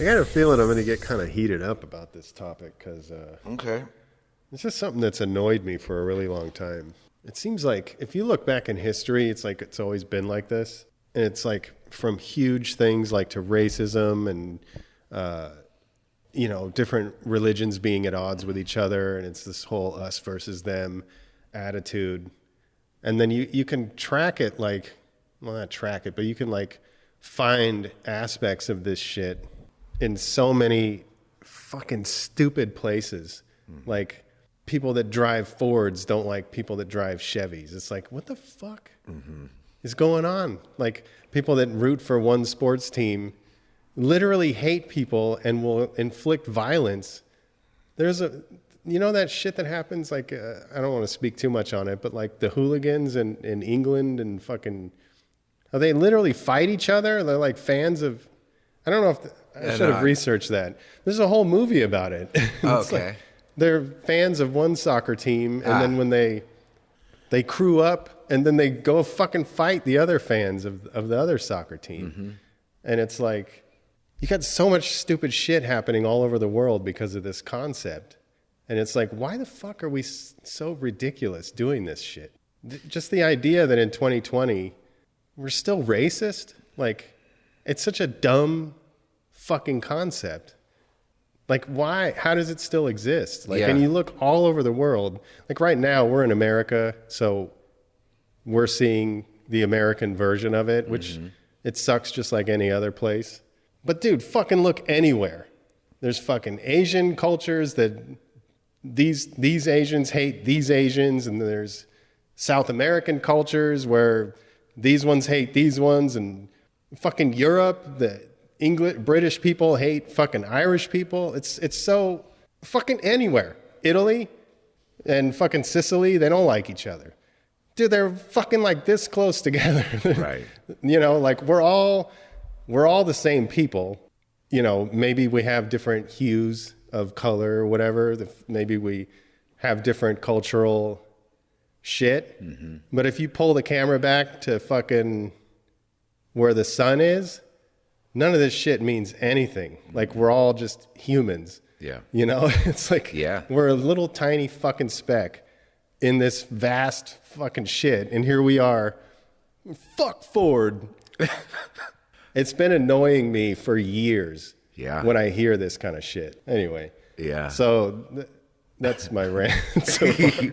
I got a feeling I'm going to get kind of heated up about this topic because Okay. it's just something that's annoyed me for a really long time. It seems like if you look back in history, it's like it's always been like this. And it's like from huge things like to racism and, different religions being at odds with each other. And it's this whole us versus them attitude. And then you can track it like, well, not track it, but you can like find aspects of this shit in so many fucking stupid places. Like people that drive Fords don't like people that drive Chevys. It's like, what the fuck is going on? Like people that root for one sports team literally hate people and will inflict violence. There's that shit that happens, like, I don't want to speak too much on it, but like the hooligans in England and fucking, they literally fight each other. They're like fans of, I don't know if, I should have researched that. There's a whole movie about it. Okay. Like, they're fans of one soccer team, and then when they crew up, and then they go fucking fight the other fans of the other soccer team. And it's like, you got so much stupid shit happening all over the world because of this concept. And it's like, why the fuck are we so ridiculous doing this shit? Just the idea that in 2020, we're still racist. Like, it's such a dumb fucking concept. Like, why? How does it still exist? Like, and you look all over the world. Like right now, we're in America, so we're seeing the American version of it, which it sucks just like any other place. But dude, fucking look anywhere. There's fucking Asian cultures that these Asians hate these Asians, and there's South American cultures where these ones hate these ones, and fucking Europe, the British people hate fucking Irish people. It's so fucking anywhere. Italy and fucking Sicily, they don't like each other. Dude, they're fucking like this close together. Right. Like we're all the same people. Maybe we have different hues of color or whatever. Maybe we have different cultural shit. But if you pull the camera back to fucking where the sun is, none of this shit means anything. Like, we're all just humans. Yeah. It's like, we're a little tiny fucking speck in this vast fucking shit. And here we are. Fuck Ford. It's been annoying me for years. Yeah. When I hear this kind of shit. Anyway. Yeah. So that's my rant so far.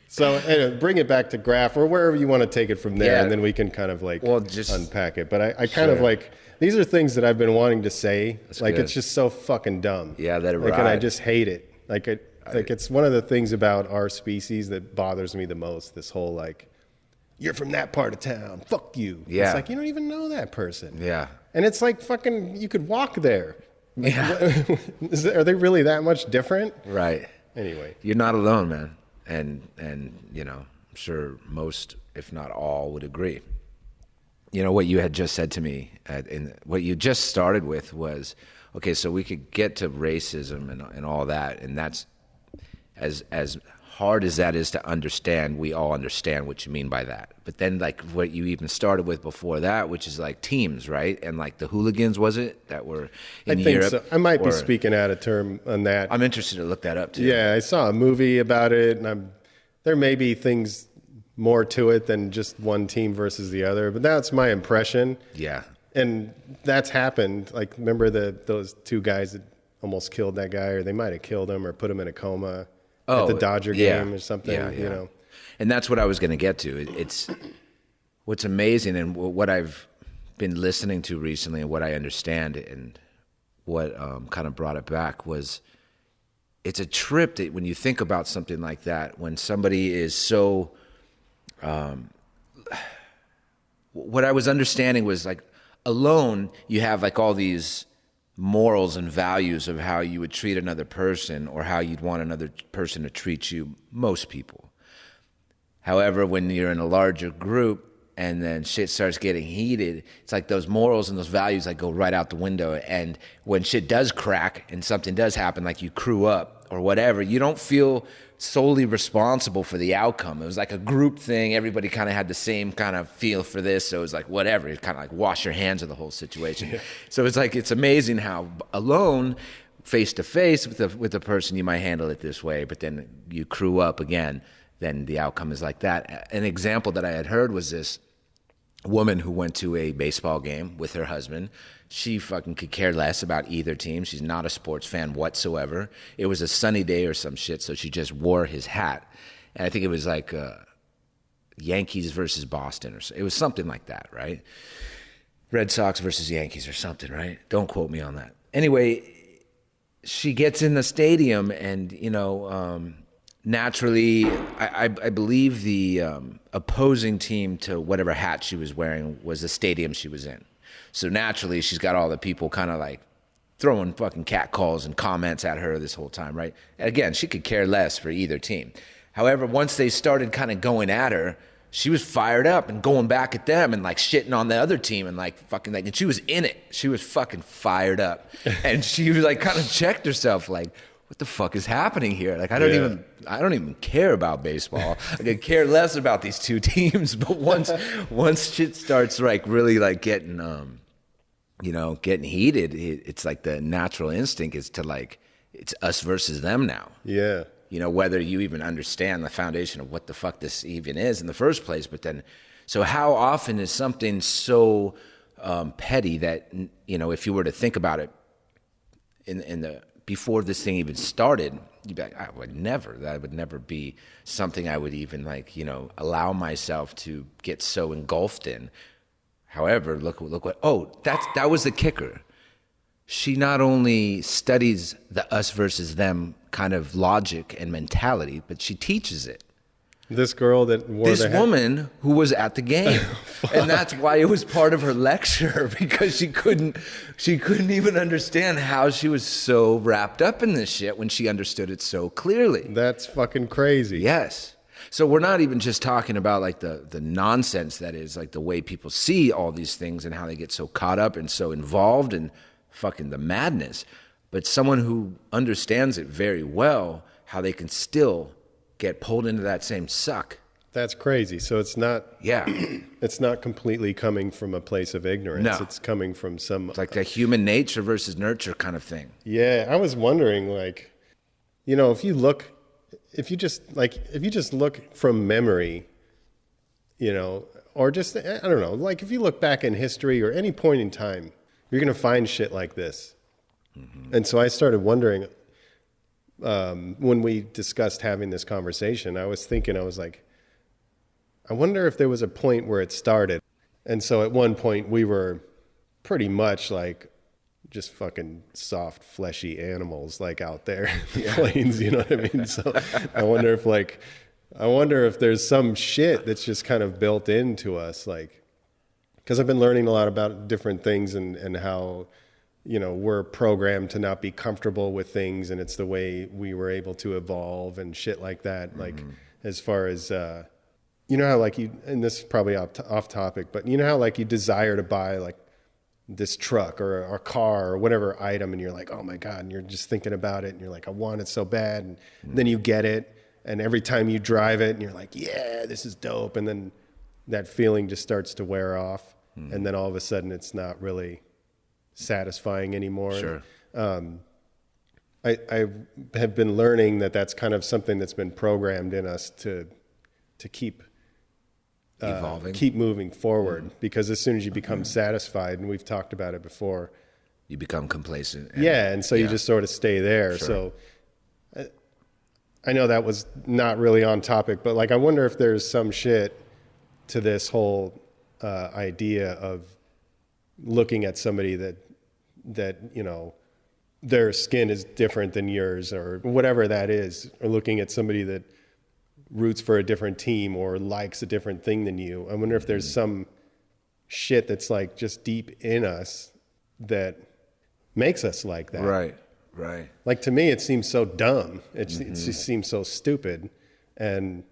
So anyway, bring it back to Graph or wherever you want to take it from there, and then we can kind of like unpack it. But I kind of like, these are things that I've been wanting to say. That's like, good. It's just so fucking dumb. Yeah, that like, and I just hate it. Like it's one of the things about our species that bothers me the most. This whole like, you're from that part of town, fuck you. Yeah. It's like, you don't even know that person. Yeah. And it's like fucking, you could walk there. Like, Yeah. Are they really that much different? Right. Anyway. You're not alone, man. And I'm sure most, if not all, would agree. What you had just said to me, what you just started with was, okay, so we could get to racism and all that, and that's as hard as that is to understand. We all understand what you mean by that. But then, like what you even started with before that, which is like teams, right? And like the hooligans, was it, that were in Europe? I think so. I might be speaking out of term on that. I'm interested to look that up too. Yeah, I saw a movie about it, and there may be things more to it than just one team versus the other, but that's my impression. Yeah. And that's happened. Like, remember those two guys that almost killed that guy, or they might have killed him or put him in a coma at the Dodger game or something, Yeah. And that's what I was going to get to. It's what's amazing, and what I've been listening to recently, and what I understand, and what kind of brought it back was, it's a trip that when you think about something like that, when somebody is so, what I was understanding was like, alone, you have like all these morals and values of how you would treat another person or how you'd want another person to treat you, most people. However, when you're in a larger group and then shit starts getting heated, it's like those morals and those values like go right out the window. And when shit does crack and something does happen, like you crew up or whatever, you don't feel solely responsible for the outcome. It was like a group thing. Everybody kind of had the same kind of feel for this. So it was like, whatever, you kind of like wash your hands of the whole situation. Yeah. So it's like, it's amazing how alone, face to face with the person, you might handle it this way, but then you crew up again, then the outcome is like that. An example that I had heard was this woman who went to a baseball game with her husband. She fucking could care less about either team. She's not a sports fan whatsoever. It was a sunny day or some shit, so she just wore his hat. And I think it was like Yankees versus Boston, or so. It was something like that, right? Red Sox versus Yankees or something, right? Don't quote me on that. Anyway, she gets in the stadium and, naturally, I believe the opposing team to whatever hat she was wearing was the stadium she was in. So naturally, she's got all the people kind of like throwing fucking catcalls and comments at her this whole time, right? And again, she could care less for either team. However, once they started kind of going at her, she was fired up and going back at them and like shitting on the other team and like fucking like, and she was in it. She was fucking fired up. And she was like kind of checked herself like, what the fuck is happening here? Like, I don't even care about baseball. I could care less about these two teams. But once shit starts like really like getting, getting heated, it's like the natural instinct is to like, it's us versus them now. Yeah. Whether you even understand the foundation of what the fuck this even is in the first place. But then, so how often is something so petty that, if you were to think about it in the, before this thing even started, you'd be like, that would never be something I would even like, allow myself to get so engulfed in. However, look what, that was the kicker. She not only studies the us versus them kind of logic and mentality, but she teaches it. This girl that wore this woman who was at the game. And that's why it was part of her lecture, because she couldn't even understand how she was so wrapped up in this shit when she understood it so clearly. That's fucking crazy. Yes. So we're not even just talking about like the nonsense that is like the way people see all these things and how they get so caught up and so involved in fucking the madness, but someone who understands it very well, how they can still get pulled into that same suck. That's crazy. So it's not, yeah, it's not completely coming from a place of ignorance. No. It's coming from some, it's like the human nature versus nurture kind of thing. Yeah. I was wondering, like, if you just look from memory, or just, I don't know, like if you look back in history or any point in time, you're going to find shit like this. Mm-hmm. And so I started wondering, when we discussed having this conversation, I was like, I wonder if there was a point where it started. And so at one point we were pretty much like just fucking soft, fleshy animals like out there in the plains, you know what I mean? So I wonder if there's some shit that's just kind of built into us, like, because I've been learning a lot about different things and how, we're programmed to not be comfortable with things, and it's the way we were able to evolve and shit like that. Mm-hmm. Like, as far as, how like and this is probably off topic, but how like you desire to buy like this truck or a car or whatever item, and you're like, oh my God, and you're just thinking about it, and you're like, I want it so bad, and then you get it, and every time you drive it, and you're like, yeah, this is dope, and then that feeling just starts to wear off. And then all of a sudden it's not really satisfying anymore. Sure. I have been learning that that's kind of something that's been programmed in us to keep evolving, keep moving forward, because as soon as you become satisfied, and we've talked about it before, you become complacent. And so you just sort of stay there. Sure. So I know that was not really on topic, but like, I wonder if there's some shit to this whole idea of looking at somebody that their skin is different than yours or whatever that is, or looking at somebody that roots for a different team or likes a different thing than you. I wonder if there's some shit that's like just deep in us that makes us like that. Right. Like, to me, it seems so dumb. It just seems so stupid. And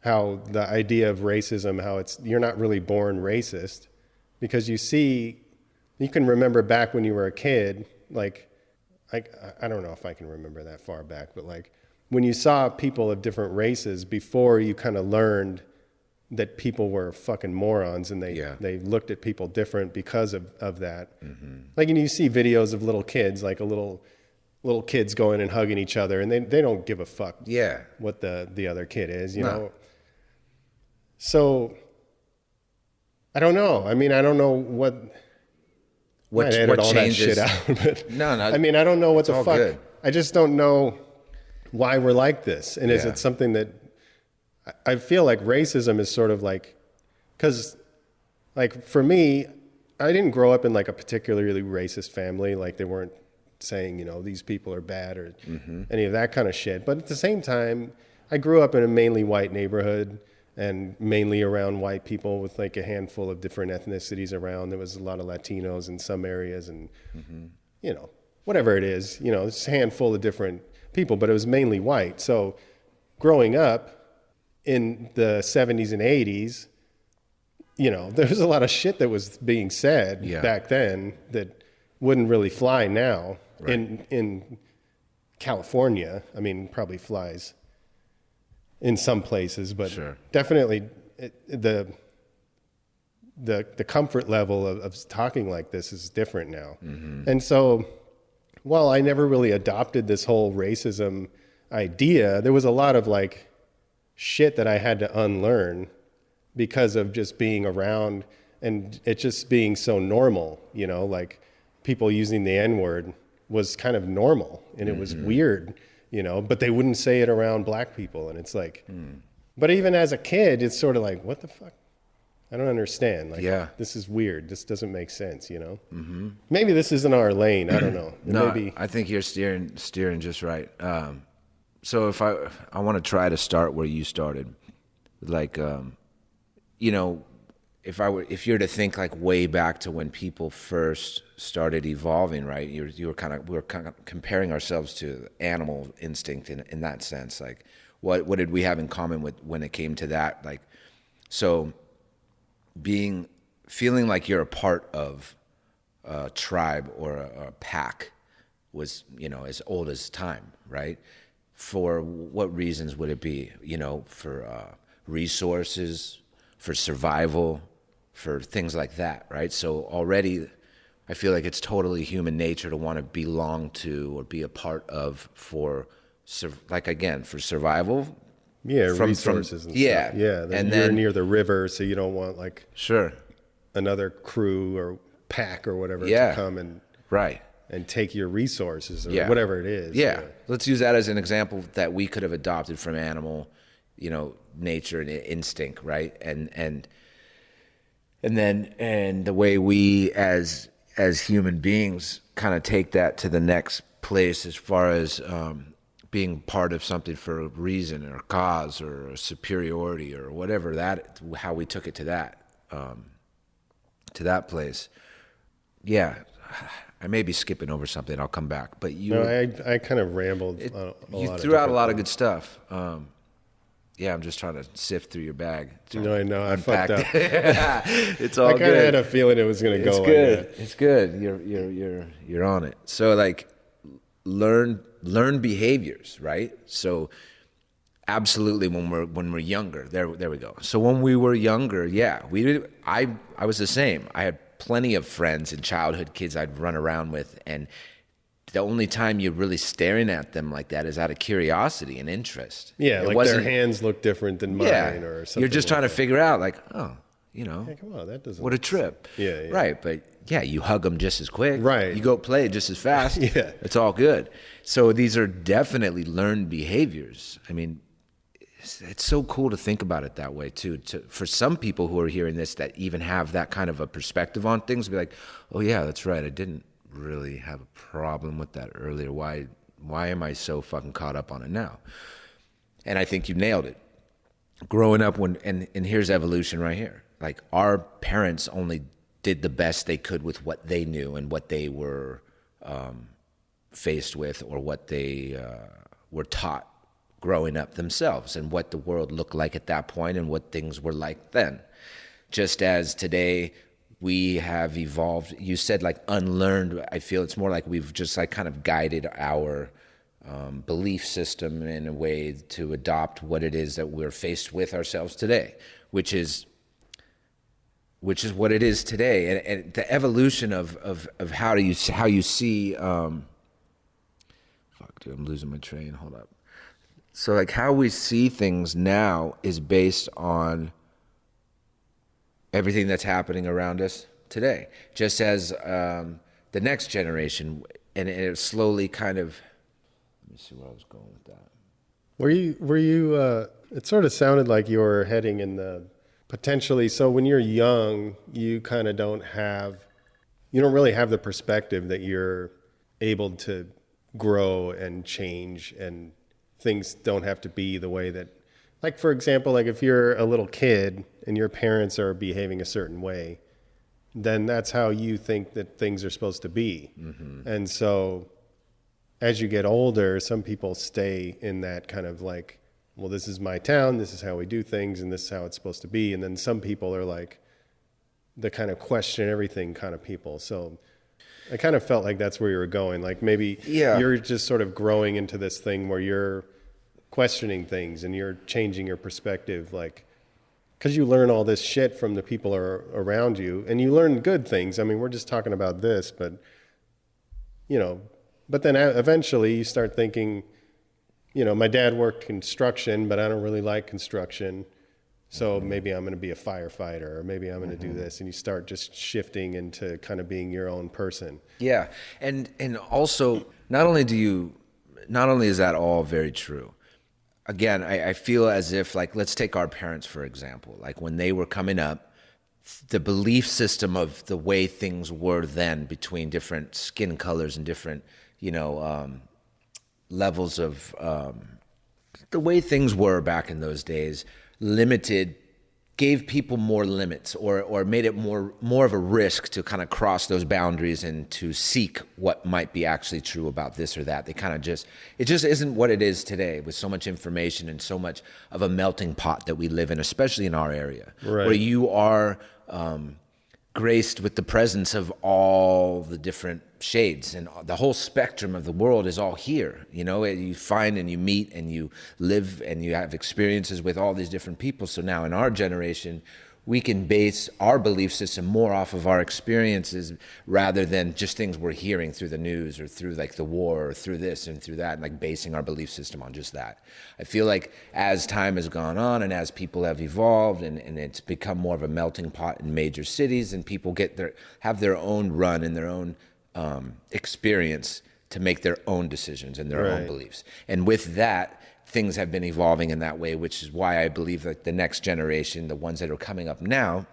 how the idea of racism, how you're not really born racist, because you can remember back when you were a kid, like, I don't know if I can remember that far back, but like when you saw people of different races before you kind of learned that people were fucking morons and they looked at people different because of that. Mm-hmm. Like, and you see videos of little kids, like little kids going and hugging each other, and they don't give a fuck what the other kid is, you know? So I don't know. I mean, I don't know what all changes. that shit out. But no. I mean, I don't know what the fuck. Good. I just don't know why we're like this. And is it something that I feel like racism is sort of like, because like for me, I didn't grow up in like a particularly racist family. Like they weren't saying, you know, these people are bad or any of that kind of shit. But at the same time, I grew up in a mainly white neighborhood and mainly around white people with like a handful of different ethnicities around. There was a lot of Latinos in some areas and, you know, whatever it is, you know, it's a handful of different people, but it was mainly white. So growing up in the 70s and 80s, you know, there was a lot of shit that was being said back then that wouldn't really fly now in California. I mean, probably flies in some places, but definitely the comfort level of talking like this is different now. And so while I never really adopted this whole racism idea, there was a lot of like shit that I had to unlearn because of just being around and it just being so normal, you know, like people using the N-word was kind of normal and it was weird, you know, but they wouldn't say it around black people. And it's like, but even as a kid, it's sort of like, what the fuck? I don't understand. Like, this is weird. This doesn't make sense, you know? Maybe this isn't our lane. I don't know. No, I think you're steering just right. So if I want to try to start where you started, like, you know, if you're to think like way back to when people first started evolving, right? we're kind of comparing ourselves to animal instinct in that sense. Like, what did we have in common with when it came to that? Like, so feeling like you're a part of a tribe or a pack was, you know, as old as time, right? For what reasons would it be? You know, for resources, for survival, for things like that, right? So already I feel like it's totally human nature to want to belong to or be a part of for survival. Yeah, resources and stuff. Yeah, and you're near the river, so you don't want like another crew or pack or whatever to come and and take your resources or whatever it is. Yeah, let's use that as an example that we could have adopted from animal, you know, nature and instinct, right? And the way we as human beings kind of take that to the next place as far as being part of something for a reason or a cause or a superiority or whatever how we took it to that place. Yeah, I may be skipping over something. I'll come back, but I kind of rambled. You threw out a lot of good stuff. Yeah, I'm just trying to sift through your bag. No, I know. I fucked up. It's all good. I kind of had a feeling it was going to go. It's good. Like that. It's good. You're on it. So like, learn behaviors, right? So absolutely, when we're younger, there we go. So when we were younger, I was the same. I had plenty of friends and childhood kids I'd run around with, and the only time you're really staring at them like that is out of curiosity and interest. Yeah, like their hands look different than mine or something. You're just trying to figure out, like, oh, you know, hey, come on, that doesn't. What a trip. Yeah. Right, but you hug them just as quick. Right. You go play just as fast. Yeah. It's all good. So these are definitely learned behaviors. I mean, it's so cool to think about it that way too. For some people who are hearing this that even have that kind of a perspective on things, be like, oh yeah, that's right. I didn't really have a problem with that earlier. Why am I so fucking caught up on it now? And I think you nailed it. Growing up and here's evolution right here. Like, our parents only did the best they could with what they knew and what they were faced with, or what they were taught growing up themselves, and what the world looked like at that point and what things were like then. Just as today we have evolved, you said like unlearned. I feel it's more like we've just like kind of guided our belief system in a way to adopt what it is that we're faced with ourselves today, which is what it is today, and the evolution of how you see. Fuck, dude, I'm losing my train. Hold up. So, like, how we see things now is based on everything that's happening around us today. Just as the next generation, and it slowly kind of. Let me see where I was going with that. Were you? It sort of sounded like you were heading in the potentially. So when you're young, you kind of don't really have the perspective that you're able to grow and change, and things don't have to be the way that. Like, for example, like if you're a little kid and your parents are behaving a certain way, then that's how you think that things are supposed to be. Mm-hmm. And so as you get older, some people stay in that kind of like, well, this is my town, this is how we do things, and this is how it's supposed to be. And then some people are like the kind of question everything kind of people. So I kind of felt like that's where you were going. Like maybe you're just sort of growing into this thing where you're questioning things and you're changing your perspective, like, because you learn all this shit from the people around you, and you learn good things. I mean, we're just talking about this, but but then eventually you start thinking, my dad worked construction, but I don't really like construction, so maybe I'm going to be a firefighter, or maybe I'm going to do this, and you start just shifting into kind of being your own person. Yeah, and also not only is that all very true. Again, I feel as if, like, let's take our parents, for example. Like, when they were coming up, the belief system of the way things were then between different skin colors and different, levels of the way things were back in those days gave people more limits, or made it more of a risk to kind of cross those boundaries and to seek what might be actually true about this or that. They kind of it just isn't what it is today, with so much information and so much of a melting pot that we live in, especially in our area, right, where you are graced with the presence of all the different shades, and the whole spectrum of the world is all here. You find and you meet and you live and you have experiences with all these different people. So now in our generation, we can base our belief system more off of our experiences rather than just things we're hearing through the news or through like the war or through this and through that, and like basing our belief system on just that. I feel like as time has gone on and as people have evolved and it's become more of a melting pot in major cities, and people have their own run and their own experience to make their own decisions and their own beliefs. And with that, things have been evolving in that way, which is why I believe that the next generation, the ones that are coming up now,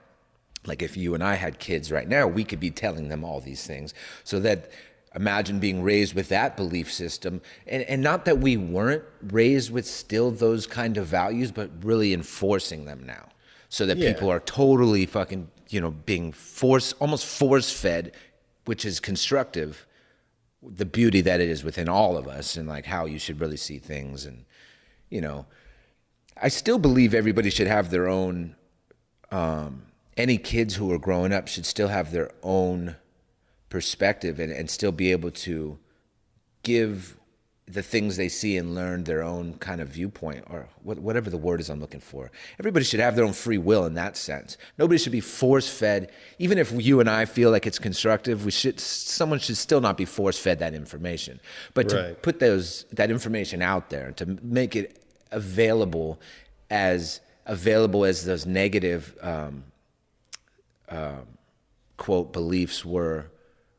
like if you and I had kids right now, we could be telling them all these things. So that, imagine being raised with that belief system, and not that we weren't raised with still those kind of values, but really enforcing them now. So that people are totally fucking, being almost force-fed, which is constructive, the beauty that it is within all of us, and like how you should really see things. And I still believe everybody should have their own, any kids who are growing up should still have their own perspective and still be able to give the things they see and learn their own kind of viewpoint, or whatever the word is I'm looking for. Everybody should have their own free will in that sense. Nobody should be force-fed. Even if you and I feel like it's constructive, someone should still not be force-fed that information. But to put that information out there, to make it available as those negative quote beliefs were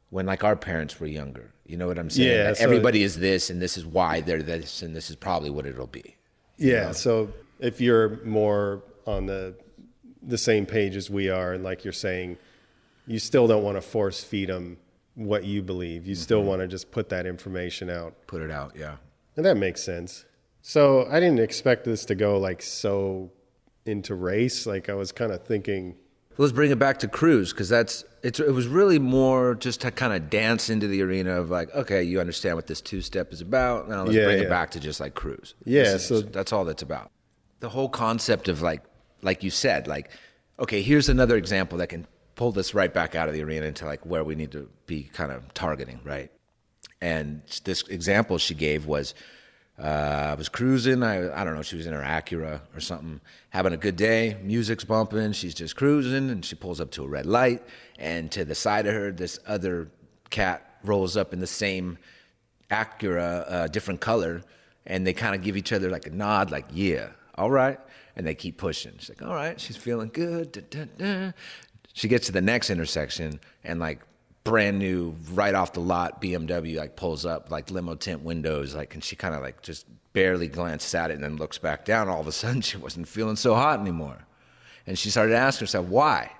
when like our parents were younger. You know what I'm saying? Yeah. Like, everybody is this, and this is why they're this, and this is probably what it'll be. Yeah. So if you're more on the same page as we are, and like you're saying, you still don't want to force feed them what you believe. You still want to just put that information out. Put it out, yeah. And that makes sense. So I didn't expect this to go like so into race. Like I was kind of thinking. Let's bring it back to Cruz, because it was really more just to kind of dance into the arena of like, okay, you understand what this two-step is about. Now let's bring it back to just like Cruz. Yeah, so that's all that's about. The whole concept of like you said, like, okay, here's another example that can pull this right back out of the arena into like where we need to be kind of targeting, right? And this example she gave was, I was cruising. I don't know. She was in her Acura or something, having a good day. Music's bumping. She's just cruising, and she pulls up to a red light. And to the side of her, this other cat rolls up in the same Acura, different color, and they kind of give each other like a nod, like, yeah, all right. And they keep pushing. She's like, all right, she's feeling good. Da, da, da. She gets to the next intersection, and like brand new, right off the lot BMW like pulls up, like limo tint windows, like, and she kind of like just barely glances at it and then looks back down. All of a sudden, she wasn't feeling so hot anymore. And she started asking herself, why?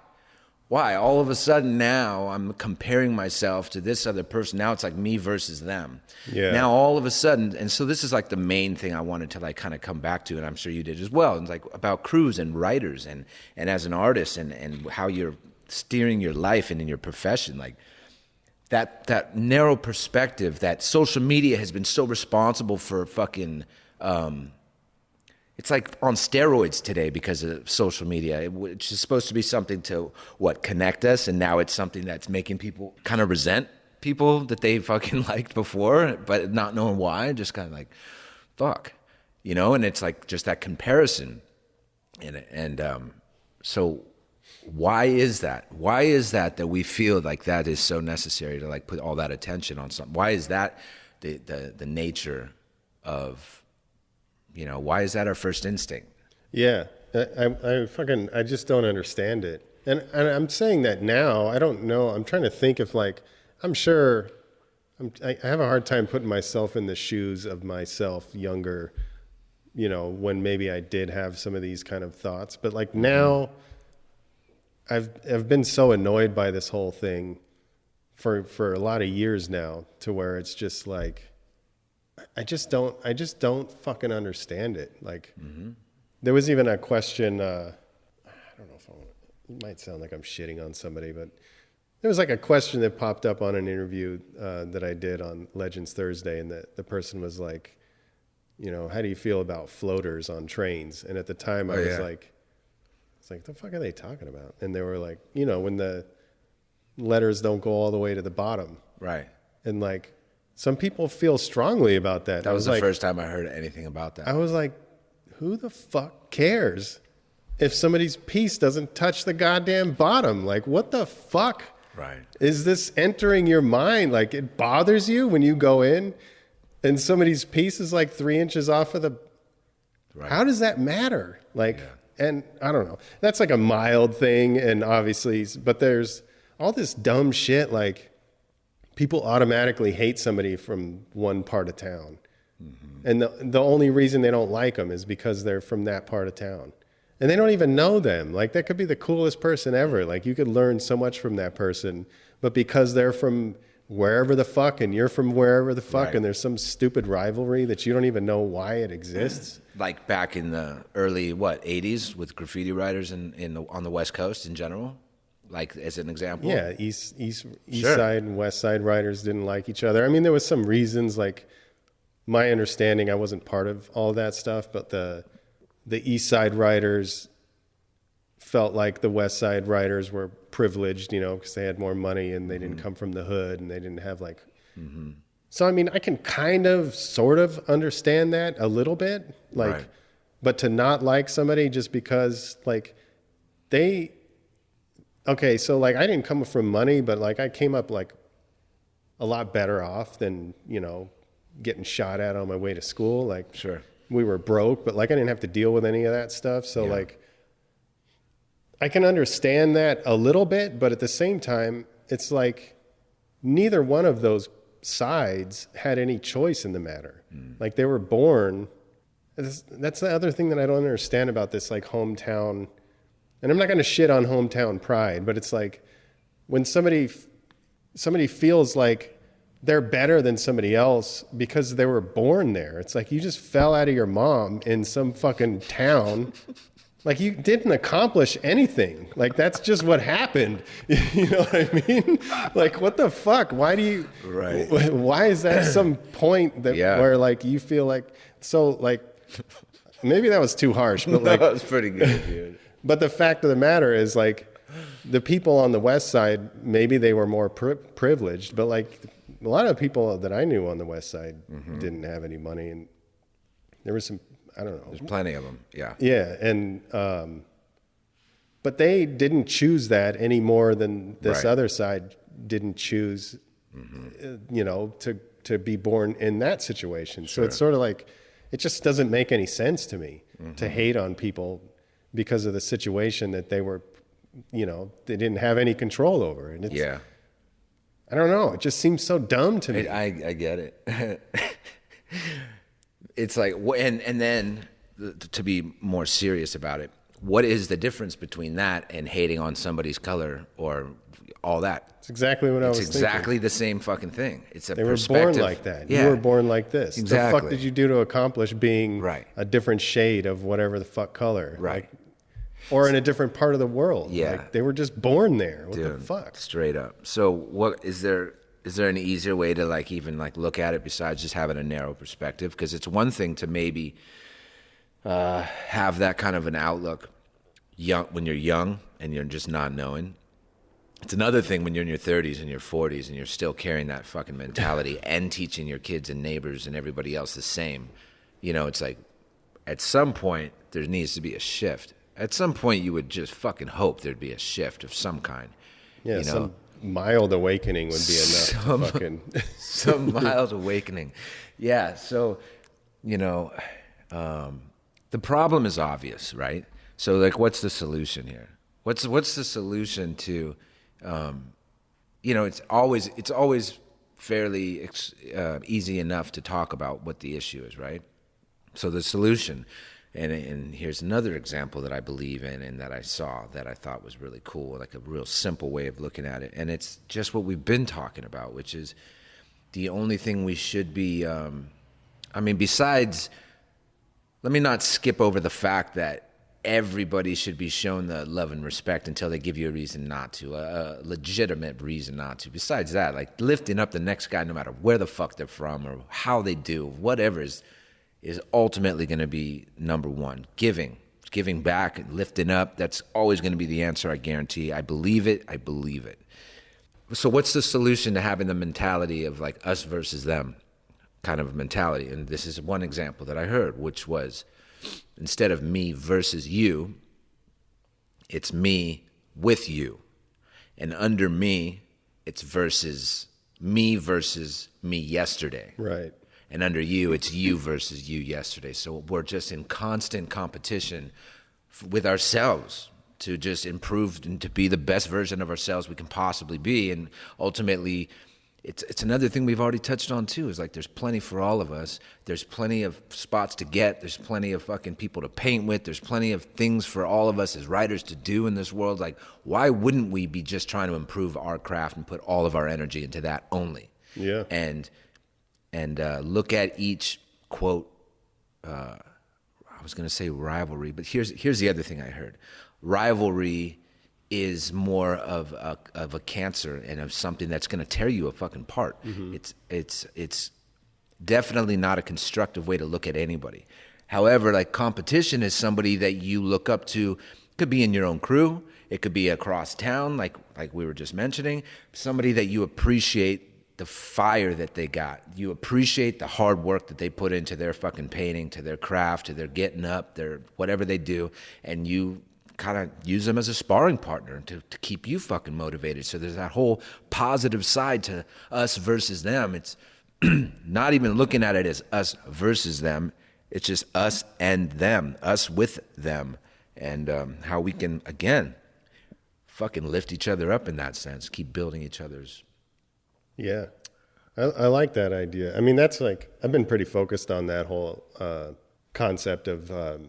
Why? All of a sudden now I'm comparing myself to this other person. Now it's like me versus them. Yeah. Now all of a sudden, and so this is like the main thing I wanted to like kind of come back to, and I'm sure you did as well. And like about crews and writers and as an artist and how you're steering your life and in your profession, like that narrow perspective that social media has been so responsible for fucking. It's like on steroids today because of social media, which is supposed to be something to, connect us, and now it's something that's making people kind of resent people that they fucking liked before, but not knowing why, just kind of like, fuck, and it's like just that comparison. And so why is that? Why is that we feel like that is so necessary to like put all that attention on something? Why is that the nature of... why is that our first instinct? Yeah, I just don't understand it. And I'm saying that now. I don't know. I'm trying to think if like, I'm sure I have a hard time putting myself in the shoes of myself younger, when maybe I did have some of these kind of thoughts. But like now, I've been so annoyed by this whole thing for a lot of years now, to where it's just like, I just don't fucking understand it. Like, there was even a question, I don't know if it might sound like I'm shitting on somebody, but there was like a question that popped up on an interview that I did on Legends Thursday, and the person was like, how do you feel about floaters on trains? And at the time I was like, it's like, the fuck are they talking about? And they were like, when the letters don't go all the way to the bottom. Right. And like, some people feel strongly about that. That was the first time I heard anything about that. I was like, who the fuck cares if somebody's piece doesn't touch the goddamn bottom? Like, what the fuck? Right. Is this entering your mind? Like, it bothers you when you go in and somebody's piece is like 3 inches off of the... Right. How does that matter? Like, and I don't know. That's like a mild thing, and obviously, but there's all this dumb shit like... People automatically hate somebody from one part of town. Mm-hmm. And the only reason they don't like them is because they're from that part of town. And they don't even know them. Like, that could be the coolest person ever. Like, you could learn so much from that person. But because they're from wherever the fuck and you're from wherever the fuck, right, and there's some stupid rivalry that you don't even know why it exists. Like back in the early, 80s with graffiti writers on the West Coast in general? Like, as an example? Yeah, East Side and West Side writers didn't like each other. I mean, there was some reasons, like, my understanding, I wasn't part of all that stuff, but the East Side writers felt like the West Side writers were privileged, because they had more money and they didn't come from the hood and they didn't have, like... Mm-hmm. So, I mean, I can kind of, sort of understand that a little bit, like, right, but to not like somebody just because, like, they... Okay, so like I didn't come from money, but like I came up like a lot better off than, getting shot at on my way to school. Like, sure, we were broke, but like I didn't have to deal with any of that stuff. So like I can understand that a little bit, but at the same time, it's like neither one of those sides had any choice in the matter. Like, they were born. That's the other thing that I don't understand about this like hometown. And I'm not going to shit on hometown pride, but it's like when somebody feels like they're better than somebody else because they were born there. It's like you just fell out of your mom in some fucking town. Like, you didn't accomplish anything. Like, that's just what happened. You know what I mean? Like, what the fuck? Why do you... Right. Why is that some point that where like you feel like... So like, maybe that was too harsh, but like... No, that was pretty good, dude. But the fact of the matter is, like, the people on the West Side, maybe they were more privileged, but like a lot of people that I knew on the West Side didn't have any money, and there was some, I don't know. There's plenty of them. Yeah. Yeah, and but they didn't choose that any more than this Right. other side didn't choose, you know, to be born in that situation. So it's sort of like, it just doesn't make any sense to me to hate on people because of the situation that they were, you know, they didn't have any control over. And it's, Yeah. I don't know, it just seems so dumb to me. I get it. It's like, and then to be more serious about it, what is the difference between that and hating on somebody's color or all that? It's exactly what I was It's thinking. exactly the same fucking thing. It's a They were perspective. born like that. Yeah. You were born like this. Exactly. The fuck did you do to accomplish being Right. a different shade of whatever the fuck color? Right. Like, or in a different part of the world. Yeah. Like, they were just born there. What Dude, the fuck? straight up. So what is there an easier way to like even like look at it besides just having a narrow perspective? Because it's one thing to maybe have that kind of an outlook when you're young and you're just not knowing. It's another thing when you're in your 30s and your 40s and you're still carrying that fucking mentality and teaching your kids and neighbors and everybody else the same. You know, it's like at some point there needs to be a shift. At some point you would just fucking hope there'd be a shift of some kind. Yeah, you know? some mild awakening would be enough to fucking... Some mild awakening. Yeah, so, you know, the problem is obvious, right? So, like, what's the solution here? What's the solution to, you know, it's always fairly easy enough to talk about what the issue is, right? So the solution, and here's another example that I believe in and that I saw that I thought was really cool, like a real simple way of looking at it. And it's just what we've been talking about, which is the only thing we should be, besides, let me not skip over the fact that everybody should be shown the love and respect until they give you a reason not to, a legitimate reason not to. Besides that, like lifting up the next guy, no matter where the fuck they're from or how they do, whatever is ultimately going to be number one. Giving back and lifting up, that's always going to be the answer, I guarantee. I believe it. So what's the solution to having the mentality of like us versus them kind of mentality? And this is one example that I heard, which was instead of me versus you, it's me with you. And under me, it's versus me yesterday. Right. And under you, it's you versus you yesterday. So we're just in constant competition with ourselves to just improve and to be the best version of ourselves we can possibly be. And ultimately, it's another thing we've already touched on too, is like there's plenty for all of us. There's plenty of spots to get. There's plenty of fucking people to paint with. There's plenty of things for all of us as writers to do in this world. Like, why wouldn't we be just trying to improve our craft and put all of our energy into that only? Yeah. And look at each quote. I was going to say rivalry, but here's the other thing I heard. Rivalry is more of a cancer and of something that's going to tear you a fucking apart. Mm-hmm. It's definitely not a constructive way to look at anybody. However, like competition is somebody that you look up to. Could be in your own crew. It could be across town, like we were just mentioning. Somebody that you appreciate the fire that they got. You appreciate the hard work that they put into their fucking painting, to their craft, to their getting up, their whatever they do, and you kind of use them as a sparring partner to keep you fucking motivated. So there's that whole positive side to us versus them. It's not even looking at it as us versus them. It's just us and them, us with them, and how we can, again, fucking lift each other up in that sense, keep building each other's. Yeah, I like that idea. I mean, that's like, I've been pretty focused on that whole concept of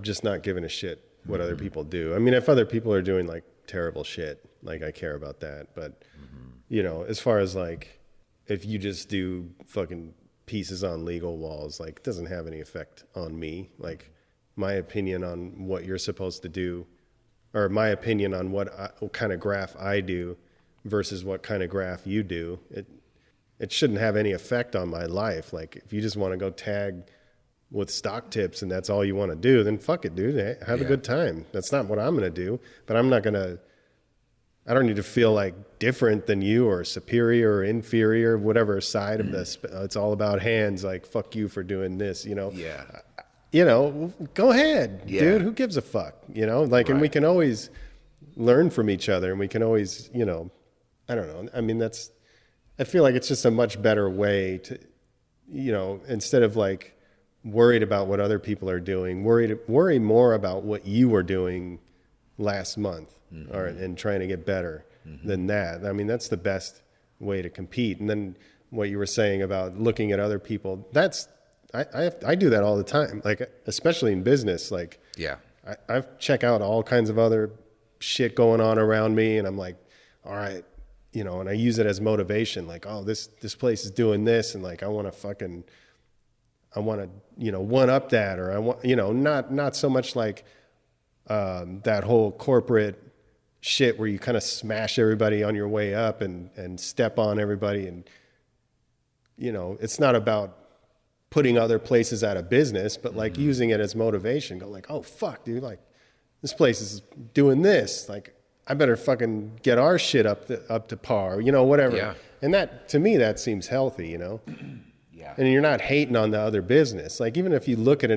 just not giving a shit what other people do. I mean, if other people are doing like terrible shit, like I care about that. But, you know, as far as like, if you just do fucking pieces on legal walls, like it doesn't have any effect on me. Like my opinion on what you're supposed to do, or my opinion on what kind of graph I do versus what kind of graph you do, it shouldn't have any effect on my life. Like if you just want to go tag with stock tips and that's all you want to do, then fuck it, dude. Have a good time. That's not what I'm going to do, but I I don't need to feel like different than you or superior or inferior, whatever side of this. It's all about hands. Like, fuck you for doing this, you know? Yeah. You know, go ahead, Yeah. dude. Who gives a fuck? You know, like, and we can always learn from each other, and we can always, you know, I don't know. I mean, I feel like it's just a much better way to, you know, instead of like worried about what other people are doing, worry more about what you were doing last month, or and trying to get better than that. I mean, that's the best way to compete. And then what you were saying about looking at other people, I do that all the time, like especially in business. Like, Yeah. I check out all kinds of other shit going on around me, and I'm like, all right, you know, and I use it as motivation. Like, oh, this place is doing this, and like I want to, you know, one up that, or I want, you know, not so much like that whole corporate shit where you kind of smash everybody on your way up and step on everybody, and you know, it's not about putting other places out of business, but like using it as motivation. Go like, oh fuck, dude, like this place is doing this. Like I better fucking get our shit up to par, you know, whatever. Yeah. And that, to me, that seems healthy, you know? Yeah. And you're not hating on the other business. Like even if you look at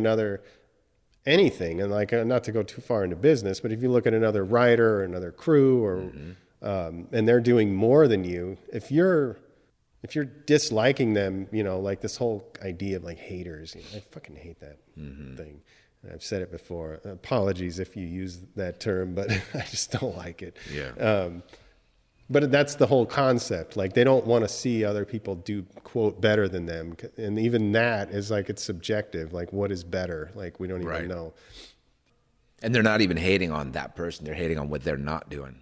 anything, and like not to go too far into business, but if you look at another writer or another crew, or and they're doing more than you, if you're disliking them, you know, like this whole idea of like haters, you know, I fucking hate that thing. And I've said it before. Apologies if you use that term, but I just don't like it. Yeah. But that's the whole concept. Like they don't want to see other people do quote better than them, and even that is like it's subjective. Like what is better? Like we don't even know. And they're not even hating on that person. They're hating on what they're not doing,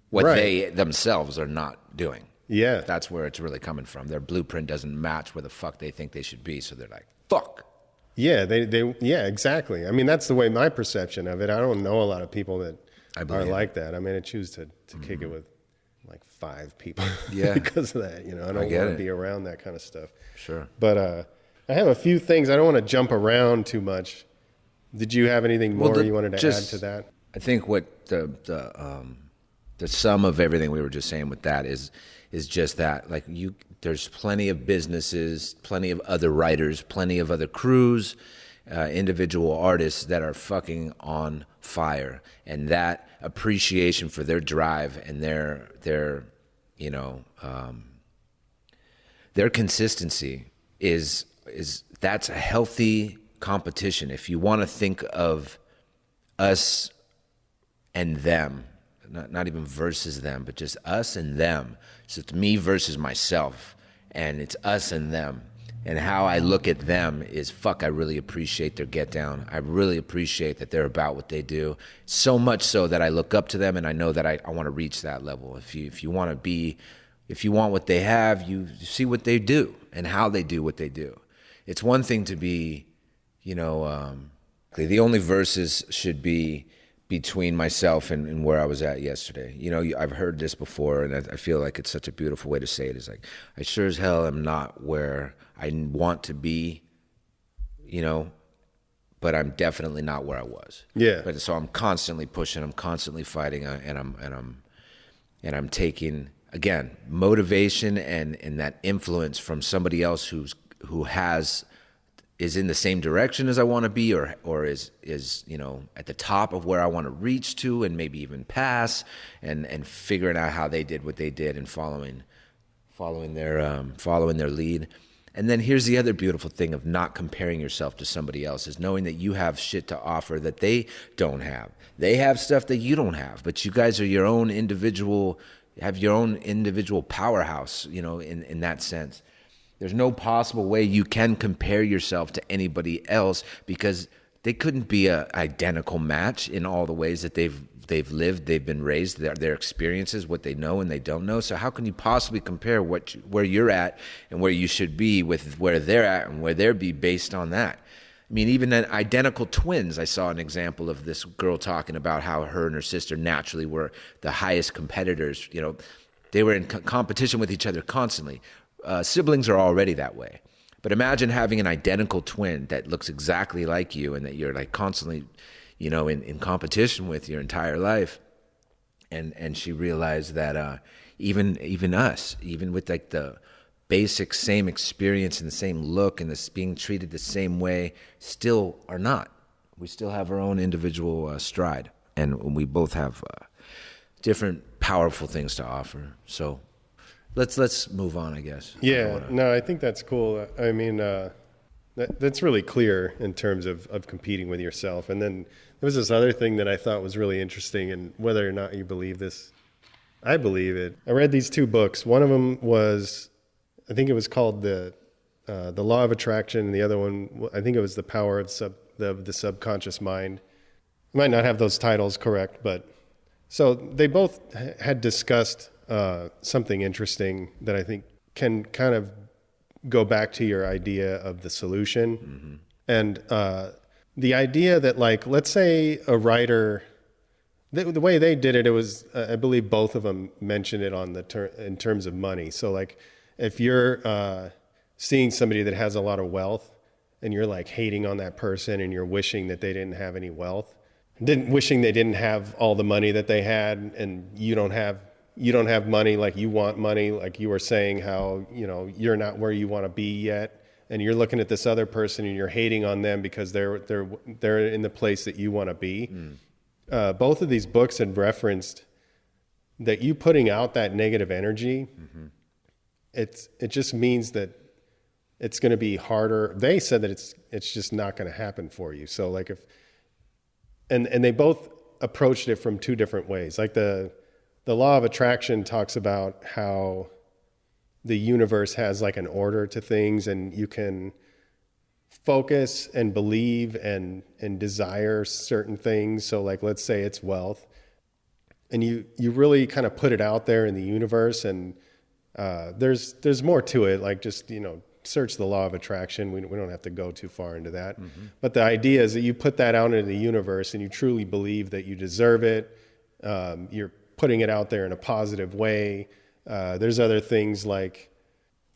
what they themselves are not doing. Yeah. That's where it's really coming from. Their blueprint doesn't match where the fuck they think they should be. So they're like, fuck. Yeah, yeah, exactly. I mean, that's the way my perception of it. I don't know a lot of people that are like that. I mean, I choose to kick it with like 5 people because of that. You know, I don't want to be around that kind of stuff. Sure. But I have a few things. I don't want to jump around too much. Did you have anything more you wanted to add to that? I think what the sum of everything we were just saying with that is just that, like there's plenty of businesses, plenty of other writers, plenty of other crews, individual artists that are fucking on fire, and that appreciation for their drive and their you know their consistency is that's a healthy competition. If you want to think of us and them, not even versus them, but just us and them. So it's me versus myself, and it's us and them. And how I look at them is, fuck, I really appreciate their get down. I really appreciate that they're about what they do. So much so that I look up to them, and I know that I want to reach that level. If you want what they have, you see what they do and how they do what they do. It's one thing to be, you know, the only verses should be between myself and where I was at yesterday. You know, I've heard this before, and I feel like it's such a beautiful way to say it. It's like, I sure as hell am not where I want to be, you know, but I'm definitely not where I was. Yeah. But so I'm constantly pushing, I'm constantly fighting, and I'm taking, again, motivation and that influence from somebody else who is in the same direction as I want to be, or is you know at the top of where I want to reach to, and maybe even pass, and figuring out how they did what they did and following their lead. And then here's the other beautiful thing of not comparing yourself to somebody else, is knowing that you have shit to offer that they don't have. They have stuff that you don't have, but you guys are your own individual powerhouse, you know, in that sense. There's no possible way you can compare yourself to anybody else, because they couldn't be an identical match in all the ways that they've lived, they've been raised, their experiences, what they know and they don't know. So how can you possibly compare where you're at and where you should be with where they're at and where they'll be based on that? I mean, even in identical twins, I saw an example of this girl talking about how her and her sister naturally were the highest competitors. You know, they were in competition with each other constantly. Siblings are already that way. But imagine having an identical twin that looks exactly like you and that you're like constantly, you know, in competition with your entire life. and she realized that even us, even with like the basic same experience and the same look and this being treated the same way, still are not. We still have our own individual stride, and we both have different powerful things to offer. So let's move on, I guess. Yeah, no, I think that's cool. I mean, that's really clear in terms of competing with yourself. And then there was this other thing that I thought was really interesting, and whether or not you believe this, I believe it. I read these two books. One of them was, I think it was called the Law of Attraction, and the other one, I think it was The Power of the Subconscious Mind. I might not have those titles correct, but so they both had discussed something interesting that I think can kind of go back to your idea of the solution. And the idea that, like, let's say a writer, the way they did it, it was, I believe both of them mentioned it on in terms of money. So like, if you're seeing somebody that has a lot of wealth and you're like hating on that person and you're wishing that they didn't have any wealth, wishing they didn't have all the money that they had, and you don't have money, like you want money, like you were saying how, you know, you're not where you want to be yet, and you're looking at this other person and you're hating on them because they're in the place that you want to be. Both of these books had referenced that you putting out that negative energy, it just means that it's going to be harder. They said that it's just not going to happen for you. So like and they both approached it from two different ways. Like the Law of Attraction talks about how the universe has like an order to things, and you can focus and believe and desire certain things. So like, let's say it's wealth, and you really kind of put it out there in the universe, and there's more to it. Like, just, you know, search the Law of Attraction. We don't have to go too far into that. But the idea is that you put that out into the universe and you truly believe that you deserve it. You're putting it out there in a positive way. There's other things like,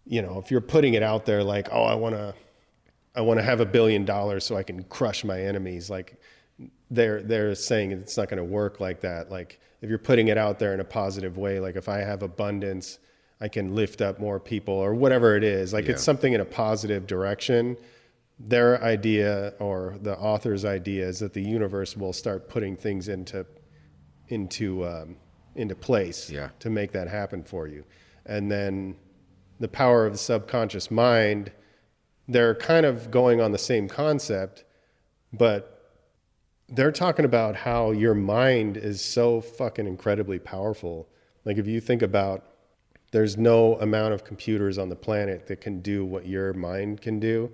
you know, if you're putting it out there like, oh, I want to have $1 billion so I can crush my enemies. Like, they're saying it's not going to work like that. Like, if you're putting it out there in a positive way, like if I have abundance, I can lift up more people, or whatever it is. Like, it's something in a positive direction. Their idea, or the author's idea, is that the universe will start putting things into place to make that happen for you. And then the power of the subconscious mind, they're kind of going on the same concept, but they're talking about how your mind is so fucking incredibly powerful. Like, if you think about, there's no amount of computers on the planet that can do what your mind can do.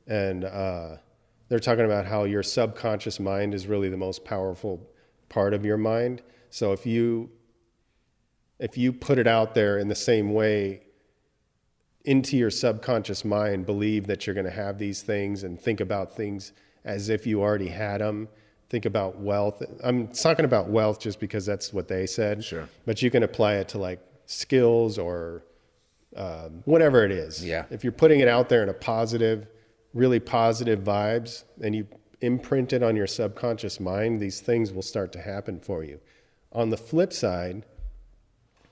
And they're talking about how your subconscious mind is really the most powerful part of your mind. So if you put it out there in the same way into your subconscious mind, believe that you're going to have these things and think about things as if you already had them. Think about wealth. I'm talking about wealth just because that's what they said. Sure. But you can apply it to like skills or whatever it is. Yeah. If you're putting it out there in a positive, really positive vibes, and you imprint it on your subconscious mind, these things will start to happen for you. On the flip side,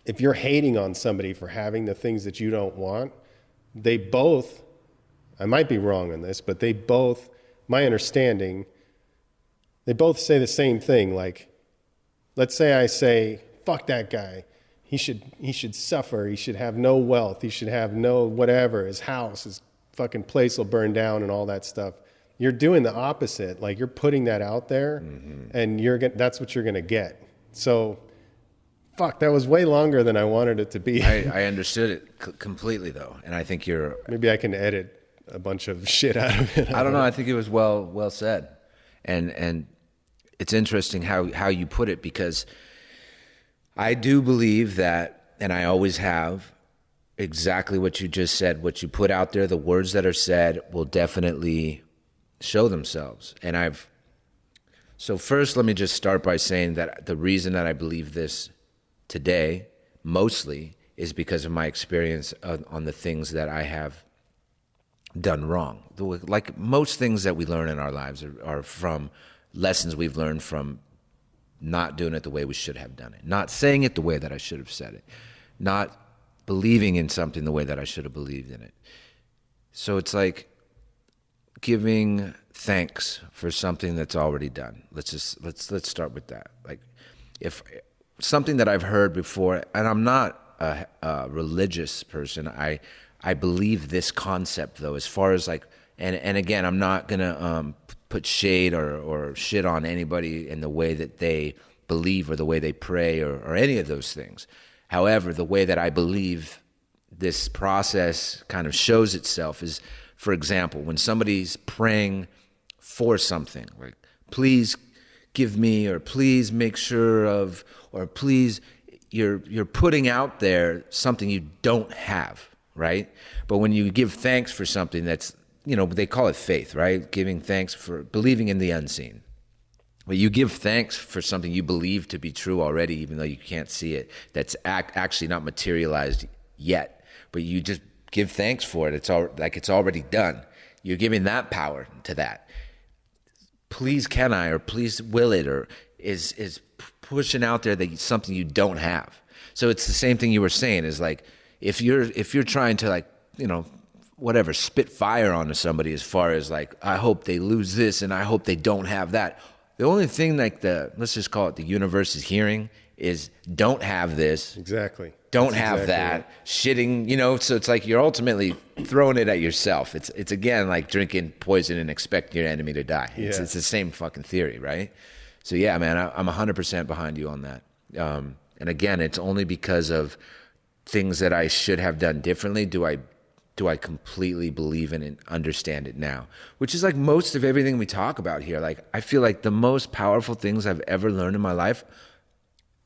if you're hating on somebody for having the things that you don't want, they both, I might be wrong on this, but they both, my understanding, they both say the same thing. Like, let's say I say, fuck that guy. He should suffer. He should have no wealth. He should have no whatever. His house, his fucking place will burn down and all that stuff. You're doing the opposite. Like, you're putting that out there, and that's what you're going to get. So, fuck, that was way longer than I wanted it to be. I understood it completely, though, and I think you're... Maybe I can edit a bunch of shit out of it. I don't know. I think it was well said. And it's interesting how you put it, because I do believe that, and I always have, exactly what you just said. What you put out there, the words that are said will definitely show themselves. And so first, let me just start by saying that the reason that I believe this today, mostly, is because of my experience on the things that I have done wrong. Like most things that we learn in our lives are from lessons we've learned from not doing it the way we should have done it, not saying it the way that I should have said it, not believing in something the way that I should have believed in it. So it's like giving thanks for something that's already done. Let's start with that. Like, if something that I've heard before, and I'm not a religious person, I believe this concept though, as far as like, and again, I'm not gonna put shade or shit on anybody in the way that they believe or the way they pray or any of those things. However, the way that I believe this process kind of shows itself is, for example, when somebody's praying for something, like, please give me, or please make sure of, or please, you're putting out there something you don't have, right? But when you give thanks for something that's, they call it faith, right? Giving thanks for believing in the unseen. But you give thanks for something you believe to be true already, even though you can't see it, that's actually not materialized yet. But you just give thanks for it. It's already done. You're giving that power to that. Please can I, or please will it, or is pushing out there that something you don't have. So it's the same thing you were saying, is like, if you're trying to, like, whatever, spit fire onto somebody, as far as like, I hope they lose this and I hope they don't have that. The only thing, like, let's just call it the universe is hearing is, don't have this. Exactly. Don't have that. Shitting, so it's like you're ultimately throwing it at yourself. It's again like drinking poison and expecting your enemy to die. Yeah. It's the same fucking theory, right? So yeah, man, I'm 100% behind you on that. And again, it's only because of things that I should have done differently do I completely believe in and understand it now, which is like most of everything we talk about here. Like, I feel like the most powerful things I've ever learned in my life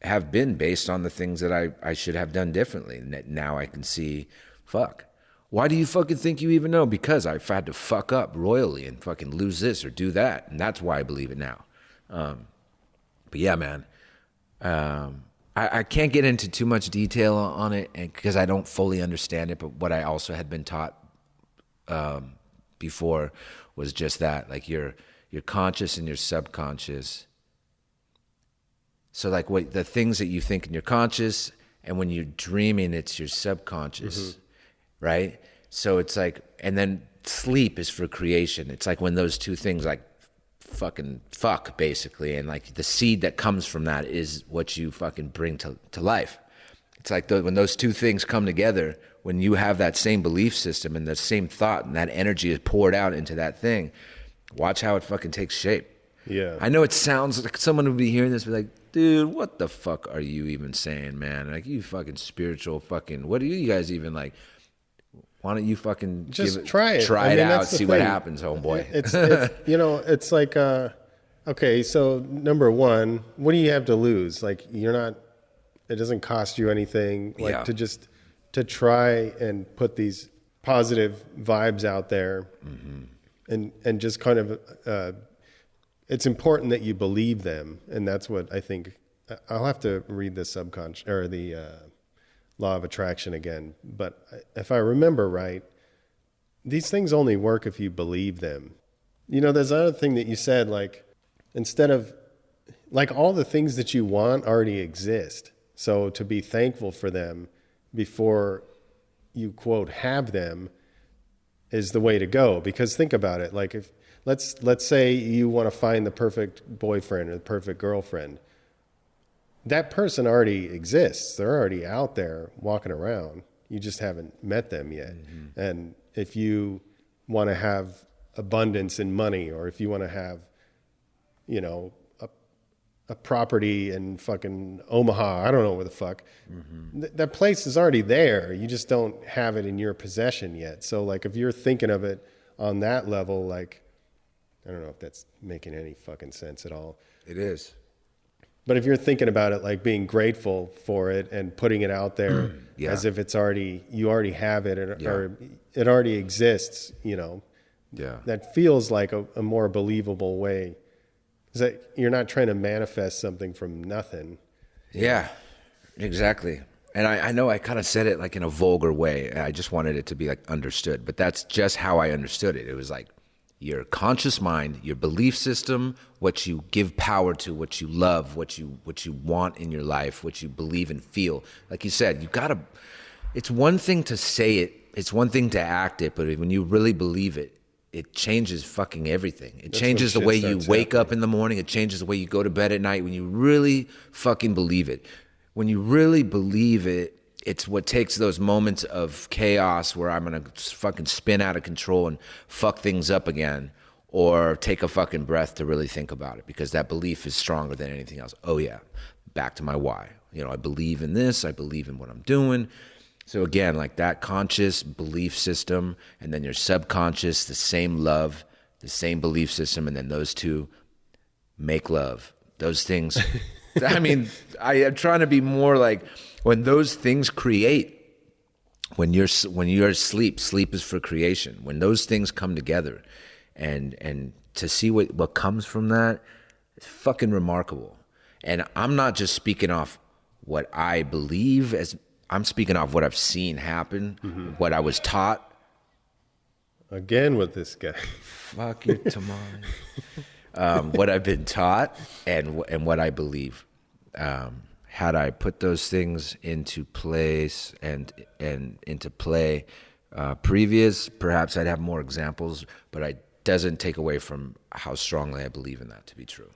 have been based on the things that I should have done differently. And that now I can see, fuck, why do you fucking think you even know? Because I've had to fuck up royally and fucking lose this or do that. And that's why I believe it now. But yeah, man, I can't get into too much detail on it because I don't fully understand it. But what I also had been taught before was just that, like, your conscious and your subconscious. So like, what the things that you think in your conscious, and when you're dreaming, it's your subconscious, right? So it's like, and then sleep is for creation. It's like when those two things like fucking fuck, basically, and like the seed that comes from that is what you fucking bring to life. It's like when those two things come together, when you have that same belief system and the same thought and that energy is poured out into that thing, watch how it fucking takes shape. Yeah. I know it sounds like someone would be hearing this, be like, dude, what the fuck are you even saying, man? Like, you fucking spiritual fucking, what are you guys even like? Why don't you fucking just try it? Try it out, see what happens, homeboy. It's it's like, okay, so number one, what do you have to lose? Like, it doesn't cost you anything, like, to try and put these positive vibes out there, and just kind of, it's important that you believe them. And that's what I think. I'll have to read the subconscious or the law of attraction again. But if I remember right, these things only work if you believe them. There's another thing that you said, like, instead of, like, all the things that you want already exist. So to be thankful for them before you, quote, have them is the way to go. Because think about it. Like, if, let's say you want to find the perfect boyfriend or the perfect girlfriend. That person already exists. They're already out there walking around. You just haven't met them yet. And if you want to have abundance in money, or if you want to have, a property in fucking Omaha, I don't know where the fuck, that place is already there. You just don't have it in your possession yet. So, like, if you're thinking of it on that level, like, I don't know if that's making any fucking sense at all. It is. But if you're thinking about it, like, being grateful for it and putting it out there as if you already have it, or it already exists, that feels like a more believable way. Is that you're not trying to manifest something from nothing. Yeah, exactly. And I know I kind of said it like in a vulgar way. I just wanted it to be like understood, but that's just how I understood it. It was like, your conscious mind, your belief system, what you give power to, what you love, what you want in your life, what you believe and feel. Like you said, it's one thing to say it, it's one thing to act it, but when you really believe it, it changes fucking everything. It changes the way you wake up in the morning. It changes the way you go to bed at night when you really fucking believe it. When you really believe it, it's what takes those moments of chaos where I'm going to fucking spin out of control and fuck things up again, or take a fucking breath to really think about it, because that belief is stronger than anything else. Oh yeah, back to my why. I believe in this. I believe in what I'm doing. So again, like that conscious belief system, and then your subconscious, the same love, the same belief system, and then those two make love. Those things, I mean, I am trying to be more like, when those things create, when you're asleep, sleep is for creation. When those things come together, and to see what comes from that, it's fucking remarkable. And I'm not just speaking off what I believe, I'm speaking off what I've seen happen, what I was taught. Again with this guy. Fuck your tamale. What I've been taught and what I believe. Had I put those things into place and into play previous, perhaps I'd have more examples, but it doesn't take away from how strongly I believe in that to be true.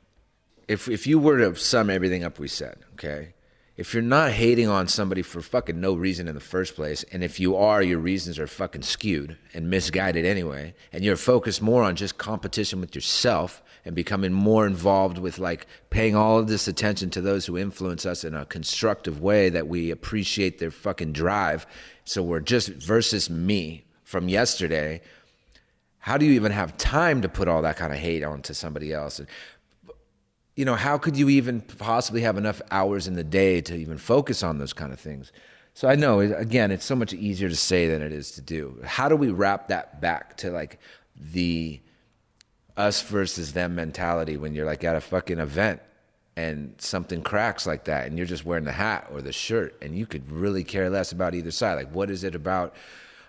If you were to sum everything up we said, okay? If you're not hating on somebody for fucking no reason in the first place, and if you are, your reasons are fucking skewed and misguided anyway, and you're focused more on just competition with yourself and becoming more involved with like paying all of this attention to those who influence us in a constructive way that we appreciate their fucking drive. So we're just versus me from yesterday. How do you even have time to put all that kind of hate onto somebody else? And, how could you even possibly have enough hours in the day to even focus on those kind of things? So I know, again, it's so much easier to say than it is to do. How do we wrap that back to like the us versus them mentality when you're like at a fucking event and something cracks like that and you're just wearing the hat or the shirt and you could really care less about either side? Like, what is it about?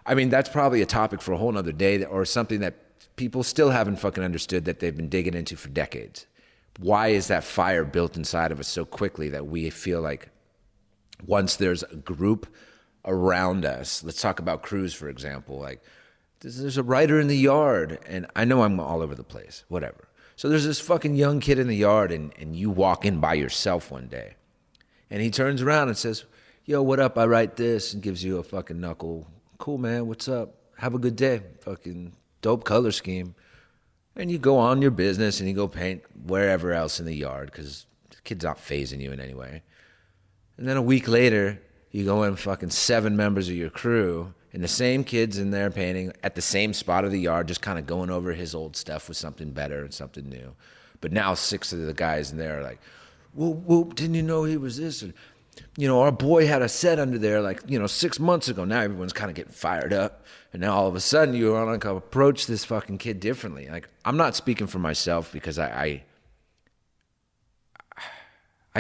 I mean, that's probably a topic for a whole nother day, or something that people still haven't fucking understood that they've been digging into for decades. Why is that fire built inside of us so quickly that we feel like once there's a group around us, let's talk about crews, for example, like there's a writer in the yard, and I know I'm all over the place, whatever. So there's this fucking young kid in the yard, and you walk in by yourself one day, and he turns around and says, yo, what up? I write this, and gives you a fucking knuckle. Cool, man, what's up? Have a good day. Fucking dope color scheme. And you go on your business and you go paint wherever else in the yard because the kid's not phasing you in any way. And then a week later, you go in fucking 7 members of your crew and the same kid's in there painting at the same spot of the yard, just kind of going over his old stuff with something better and something new. But now 6 of the guys in there are like, whoop, didn't you know he was this? And, our boy had a set under there 6 months ago. Now everyone's kind of getting fired up. And now all of a sudden you want to approach this fucking kid differently. Like, I'm not speaking for myself because I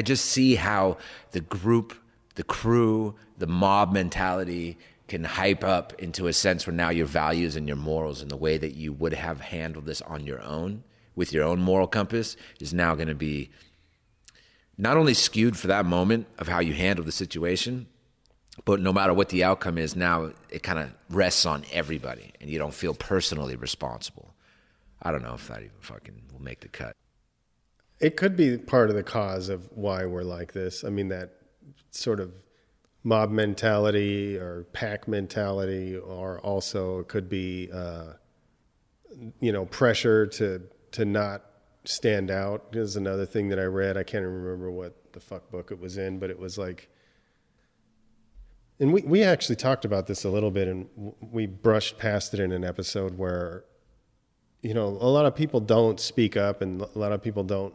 just see how the group, the crew, the mob mentality can hype up into a sense where now your values and your morals and the way that you would have handled this on your own with your own moral compass is now going to be not only skewed for that moment of how you handle the situation, but no matter what the outcome is, now it kind of rests on everybody and you don't feel personally responsible. I don't know if that even fucking will make the cut. It could be part of the cause of why we're like this. I mean, that sort of mob mentality or pack mentality, or also it could be, pressure to not stand out. This is another thing that I read. I can't even remember what the fuck book it was in, but it was like, and we actually talked about this a little bit, and we brushed past it in an episode where, a lot of people don't speak up, and a lot of people don't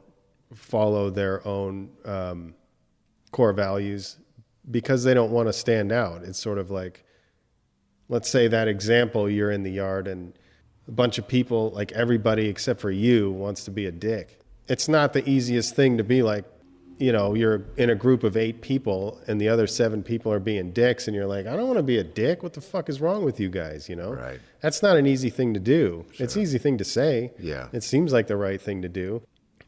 follow their own core values because they don't want to stand out. It's sort of like, let's say that example, you're in the yard and a bunch of people, like everybody except for you, wants to be a dick. It's not the easiest thing to be like, you're in a group of 8 people and the other 7 people are being dicks, and you're like, I don't want to be a dick. What the fuck is wrong with you guys? Right. That's not an easy thing to do. Sure. It's an easy thing to say. Yeah. It seems like the right thing to do.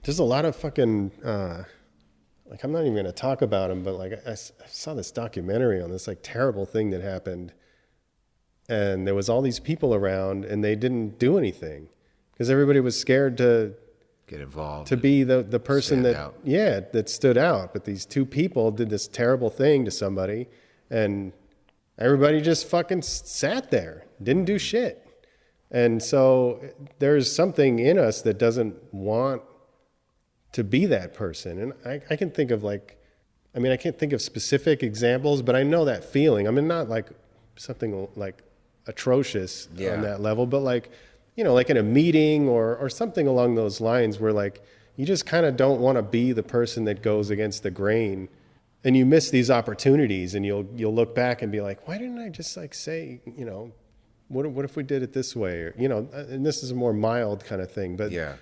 There's a lot of fucking, like, I'm not even going to talk about them, but like I saw this documentary on this like terrible thing that happened, and there was all these people around and they didn't do anything because everybody was scared to get involved, to be the person that stood out. But these 2 people did this terrible thing to somebody, and everybody just fucking sat there, didn't do shit. And so there's something in us that doesn't want to be that person. And I can think of I can't think of specific examples, but I know that feeling. I mean, not like something like atrocious on that level, but like, like in a meeting or something along those lines where like you just kind of don't want to be the person that goes against the grain, and you miss these opportunities, and you'll look back and be like, why didn't I just like say, what if we did it this way? Or, and this is a more mild kind of thing, but yeah,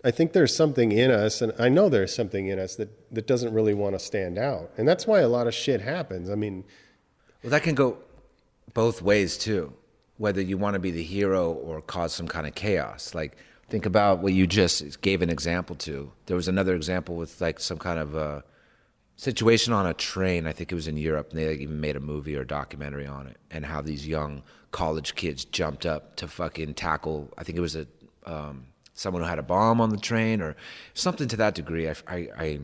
I think there's something in us, and I know there's something in us that doesn't really want to stand out. And that's why a lot of shit happens. I mean, well, that can go both ways too. Whether you want to be the hero or cause some kind of chaos. Like, think about what you just gave an example to. There was another example with like some kind of a situation on a train. I think it was in Europe, and they like even made a movie or a documentary on it, and how these young college kids jumped up to fucking tackle, I think it was someone who had a bomb on the train or something to that degree. I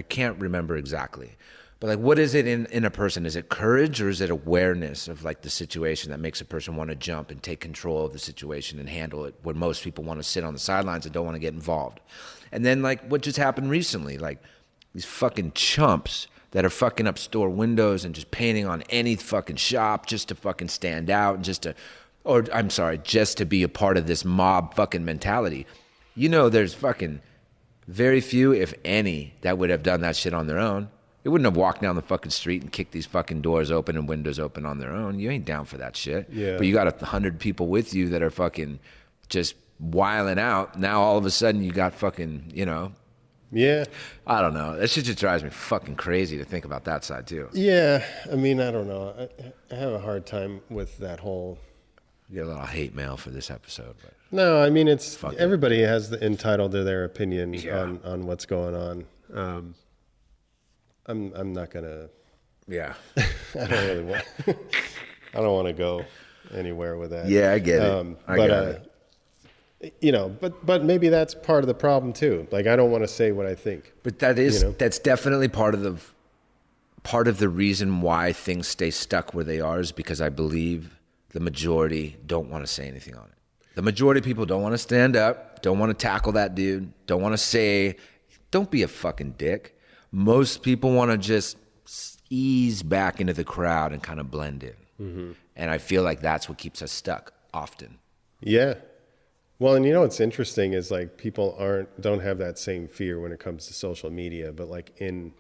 can't remember exactly. But like, what is it in a person? Is it courage, or is it awareness of like the situation that makes a person want to jump and take control of the situation and handle it, when most people want to sit on the sidelines and don't want to get involved? And then like what just happened recently, like these fucking chumps that are fucking up store windows and just painting on any fucking shop just to fucking stand out and just to be a part of this mob fucking mentality. There's fucking very few, if any, that would have done that shit on their own. They wouldn't have walked down the fucking street and kicked these fucking doors open and windows open on their own. You ain't down for that shit. Yeah. But you got 100 people with you that are fucking just wiling out. Now all of a sudden you got fucking, Yeah. I don't know. That shit just drives me fucking crazy to think about that side too. Yeah. I mean, I don't know. I have a hard time with that whole... You get a lot of hate mail for this episode. But no, I mean, everybody has entitled to their opinion on what's going on. I'm not gonna. Yeah. I don't really want. I don't want to go anywhere with that. Yeah, I get it. I got it. But maybe that's part of the problem too. Like, I don't want to say what I think. But that's definitely part of the reason why things stay stuck where they are, is because I believe the majority don't want to say anything on it. The majority of people don't want to stand up, don't want to tackle that dude, don't want to say, don't be a fucking dick. Most people want to just ease back into the crowd and kind of blend in. Mm-hmm. And I feel like that's what keeps us stuck often. Yeah. Well, and what's interesting is like people don't have that same fear when it comes to social media, but like in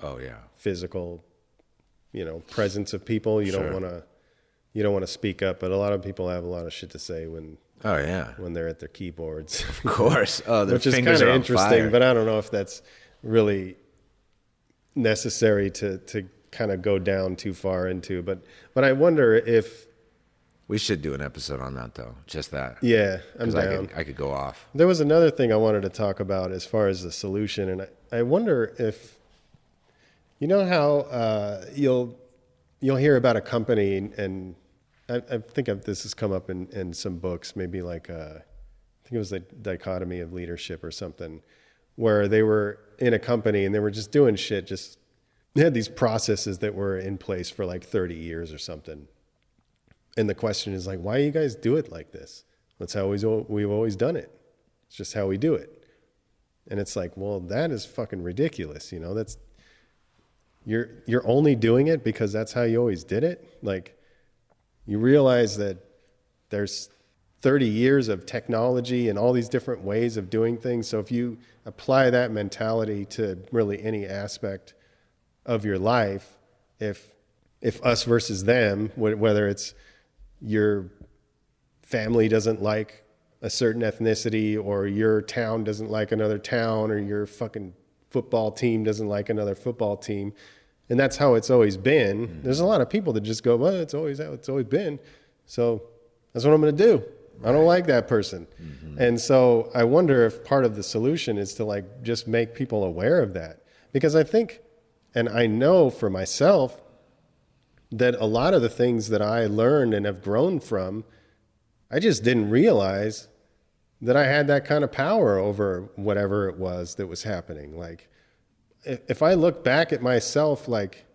physical, presence of people, you don't want to speak up, but a lot of people have a lot of shit to say when they're at their keyboards. Of course. Oh, their which is fingers kind are of on interesting, fire. but I don't know if that's really necessary to kind of go down too far into, but I wonder if we should do an episode on that though, just that. Yeah, I'm down. I could go off. There was another thing I wanted to talk about as far as the solution, and I wonder if how you'll hear about a company, and I think this has come up in some books, maybe like I think it was the Dichotomy of Leadership or something, where they were in a company and they were just doing shit. They had these processes that were in place for like 30 years or something. And the question is like, why do you guys do it like this? That's how we've always done it. It's just how we do it. And it's like, well, that is fucking ridiculous. That's, you're only doing it because that's how you always did it. Like, you realize that there's 30 years of technology and all these different ways of doing things. So if you apply that mentality to really any aspect of your life, if us versus them, whether it's your family doesn't like a certain ethnicity, or your town doesn't like another town, or your fucking football team doesn't like another football team. And that's how it's always been. Mm-hmm. There's a lot of people that just go, well, it's always how it's always been. So that's what I'm going to do. Right. I don't like that person. Mm-hmm. And so I wonder if part of the solution is to like just make people aware of that. Because I think, and I know for myself, that a lot of the things that I learned and have grown from, I just didn't realize that I had that kind of power over whatever it was that was happening. Like, if I look back at myself, like,